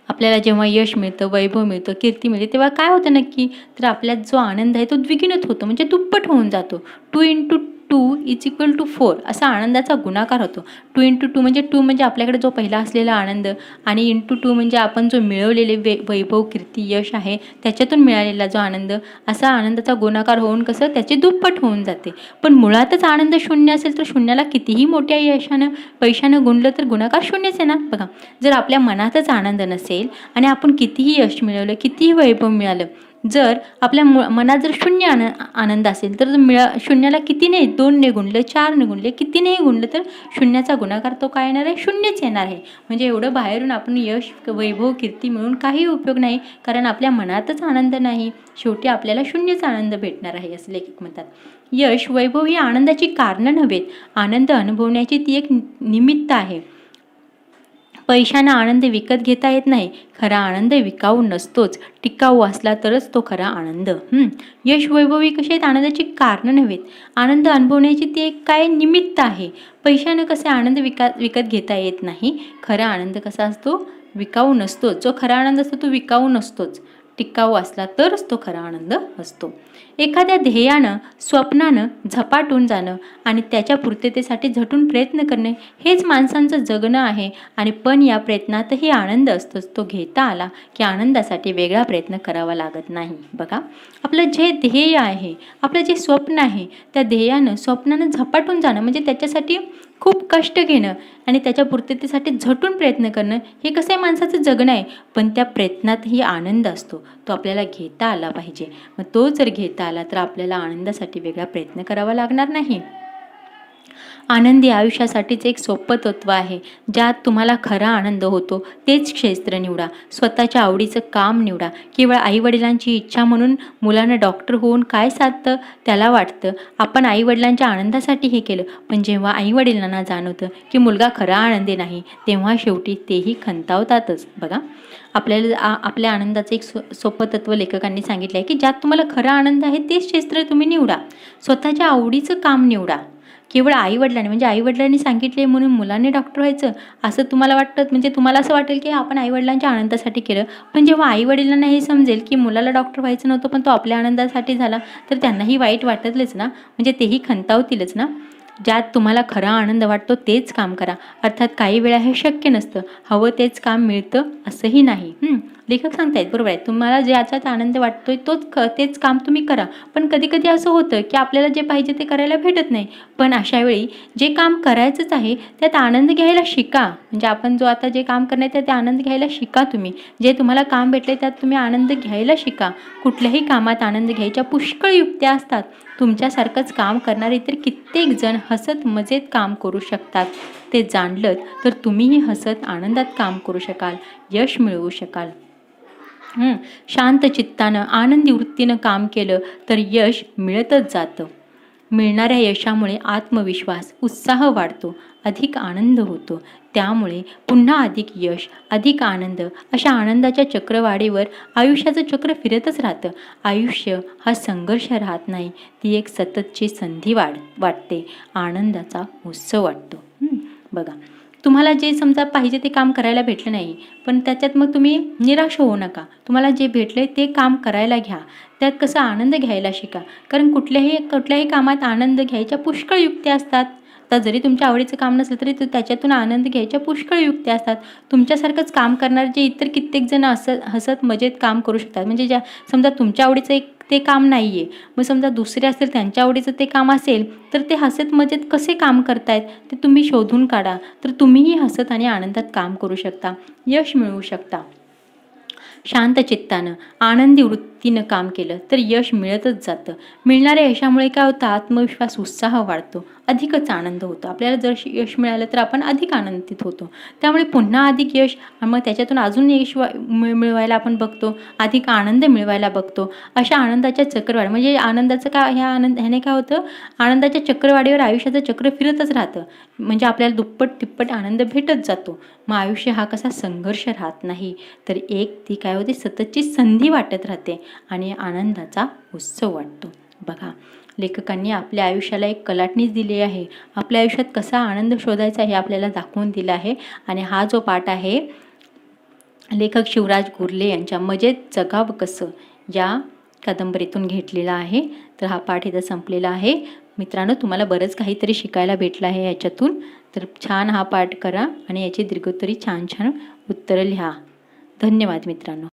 आपल्याला जेव्हा यश मिळतं, वैभव मिळतं, कीर्ती मिळते, तेव्हा काय होतं नक्की? तर आपल्यात जो आनंद आहे तो द्विगुणित होतो, म्हणजे दुप्पट होऊन जातो. 2 × 2 = 4 असा आनंदाचा गुणाकार होतो. 2 × 2 म्हणजे 2 म्हणजे आपल्याकडे जो पहिला असलेला आनंद, आणि × 2 म्हणजे आपण जो मिळवलेले वैभव, कीर्ती, यश आहे त्याच्यातून मिळालेला जो आनंद, असा आनंदाचा गुणाकार होऊन कसं त्याचे दुप्पट होऊन जाते. पण मुळातच आनंद शून्य असेल तर शून्याला कितीही मोठ्या यशानं पैशानं गुणलं तर गुणाकार शून्यच आहे ना. बघा, जर आपल्या मनातच आनंद नसेल आणि आपण कितीही यश मिळवलं, कितीही वैभव मिळालं, जर आपल्या मनात जर शून्य आनंद असेल तर शून्याला कितीने 2ने गुणलं, 4ने गुणले, कितीनेही गुणलं तर शून्याचा गुणाकार तो काय येणार आहे? शून्यच येणार आहे. म्हणजे एवढं बाहेरून आपण यश, वैभव, कीर्ती मिळून काही उपयोग नाही, कारण आपल्या मनातच आनंद नाही. शेवटी आपल्याला शून्यच आनंद भेटणार आहे, असं लेखक म्हणतात. यश, वैभव ही आनंदाची कारणं नव्हेत, आनंद अनुभवण्याची ती एक निमित्त आहे. पैशानं आनंद विकत घेता येत नाही. खरा आनंद विकाऊ नसतोच, टिकाऊ असला तरच तो खरा आनंद. यश, वैभव ही कशी आहेत? आनंदाची कारणं नव्हेत, आनंद अनुभवण्याची ती एक काय निमित्त आहे. पैशानं कसे आनंद विकत घेता येत नाही. खरा आनंद कसा असतो? विकाऊ नसतोच. जो खरा आनंद असतो तो विकाऊ नसतोच, टिकाऊ असला तरच तो खरा आनंद असतो. एखाद्या ध्येयानं, स्वप्नानं झपाटून जाणं आणि त्याच्या पूर्ततेसाठी झटून प्रयत्न करणे हेच माणसांचं जगणं आहे. आणि पण या प्रयत्नातही आनंद असतोच. तो घेता आला की आनंदासाठी वेगळा प्रयत्न करावा लागत नाही. बघा, आपलं जे ध्येय आहे, आपलं जे स्वप्न आहे, त्या स्वप्नानं झपाटून जाणं म्हणजे त्याच्यासाठी खूप कष्ट घेणं आणि त्याच्या पूर्ततेसाठी झटून प्रयत्न करणं, हे कसं आहे? माणसाचं जगणं आहे. पण त्या प्रयत्नातही आनंद असतो, तो आपल्याला घेता आला पाहिजे. मग तो जर घेता आला तर आपल्याला आनंदासाठी वेगळा प्रयत्न करावा लागणार नाही. आनंदी आयुष्यासाठीच एक सोपं तत्व आहे. ज्यात तुम्हाला खरा आनंद होतो तेच क्षेत्र निवडा. स्वतःच्या आवडीचं काम निवडा. केवळ आईवडिलांची इच्छा म्हणून मुलानं डॉक्टर होऊन काय साधतं त्याला वाटतं आपण आईवडिलांच्या आनंदासाठी हे केलं. पण जेव्हा आईवडिलांना जाणवतं की मुलगा खरा आनंदी नाही, तेव्हा शेवटी तेही खंतावतातच. बघा, आपल्याला आपल्या आनंदाचं एक सोपं तत्व लेखकांनी सांगितलं आहे की ज्यात तुम्हाला खरा आनंद आहे तेच क्षेत्र तुम्ही निवडा. स्वतःच्या आवडीचं काम निवडा. केवळ आईवडिलांनी म्हणजे आईवडिलांनी सांगितले म्हणून मुलांनी डॉक्टर व्हायचं असं तुम्हाला वाटतं, म्हणजे तुम्हाला असं वाटेल की आपण आईवडिलांच्या आनंदासाठी केलं. पण जेव्हा आईवडिलांना हे समजेल की मुलाला डॉक्टर व्हायचं नव्हतं पण तो आपल्या आनंदासाठी झाला, तर त्यांनाही वाईट वाटेलच ना, म्हणजे तेही खंतावतीलच ना. ज्यात तुम्हाला खरा आनंद वाटतो तेच काम करा. अर्थात काही वेळा हे शक्य नसतं, हवं तेच काम मिळतं असंही नाही. लेखक सांगतायत बरोबर आहे, तुम्हाला ज्याच्यात आनंद वाटतोय तेच काम तुम्ही करा. पण कधी कधी असं होतं की आपल्याला जे पाहिजे ते करायला भेटत नाही. पण अशा वेळी जे काम करायचंच आहे त्यात आनंद घ्यायला शिका. म्हणजे आपण जो आता जे काम करणार आहे त्यात आनंद घ्यायला शिका. तुम्ही जे तुम्हाला काम भेटले त्यात तुम्ही आनंद घ्यायला शिका. कुठल्याही कामात आनंद घ्यायच्या पुष्कळ युक्त्या असतात. तुमच्यासारखंच काम करणारे इतर कित्येक जण हसत मजेत काम करू शकतात. ते जाणलं तर तुम्हीही हसत आनंदात काम करू शकाल, यश मिळवू शकाल. शांत चित्तानं आनंदी वृत्तीनं काम केलं तर यश मिळतच जातं. मिळणाऱ्या यशामुळे आत्मविश्वास, उत्साह वाढतो, अधिक आनंद होतो. त्यामुळे पुन्हा अधिक यश, अधिक आनंद अशा आनंदाच्या चक्रवाढीवर आयुष्याचं चक्र फिरतच राहतं. आयुष्य हा संघर्ष राहत नाही, ती एक सततची संधी वाटते, आनंदाचा उत्सव वाटतो. बघा, तुम्हाला जे समजा पाहिजे ते काम करायला भेटलं नाही, पण त्याच्यात मग तुम्ही निराश होऊ नका. तुम्हाला जे भेटले ते काम करायला घ्या. त्यात कसा आनंद घ्यायला शिका. कारण कुठल्याही कामात आनंद घ्यायच्या पुष्कळ युक्त्या असतात. तर जरी तुमच्या आवडीचं काम नसलं तरी त्याच्यातून आनंद घ्यायच्या पुष्कळ युक्त्या असतात. तुमच्यासारखंच काम करणारे जे इतर कित्येक जण हसत मजेत काम करू शकतात. म्हणजे ज्या समजा तुमच्या आवडीचं एक ते काम नाही आहे, मग समजा दुसरे असतील त्यांच्या आवडीचं ते काम असेल, तर ते हसत मजेत कसे काम करतायत ते तुम्ही शोधून काढा. तर तुम्हीही हसत आणि आनंदात काम करू शकता, यश मिळवू शकता. शांत चित्तानं आनंदी वृत्तीनं काम केलं तर यश मिळतच जातं. मिळणाऱ्या यशामुळे काय होतं, आत्मविश्वास, उत्साह वाढतो, अधिकच आनंद होतो. आपल्याला जर यश मिळालं तर आपण अधिक आनंदित होतो. त्यामुळे पुन्हा अधिक यश, मग त्याच्यातून अजून यश मिळवायला आपण बघतो, अधिक आनंद मिळवायला बघतो. अशा आनंदाच्या चक्रवाढ म्हणजे आनंदाचं ह्याने काय होतं, आनंदाच्या चक्रवाढीवर आयुष्याचं चक्र फिरतच राहतं. म्हणजे आपल्याला दुप्पट तिप्पट आनंद भेटत जातो. मग आयुष्य हा कसा संघर्ष राहत नाही, तर ती काय होते, सततची संधी वाटत राहते आणि आनंदाचा उत्सव वाटतो. बघा, लेखकांनी आपल्या आयुष्याला एक कलाटणीच दिली आहे. आपल्या आयुष्यात कसा आनंद शोधायचा हे आपल्याला दाखवून दिलं आहे. आणि हा जो पाठ आहे लेखक शिवराज गुरले यांच्या मजेत जगावं कसं या कादंबरीतून घेतलेला आहे. तर हा पाठ इथं संपलेला आहे. मित्रांनो, तुम्हाला बरंच काहीतरी शिकायला भेटलं आहे याच्यातून. तर छान हा पाठ करा आणि याची दीर्घोत्तरी छान उत्तरं लिहा. धन्यवाद मित्रांनो.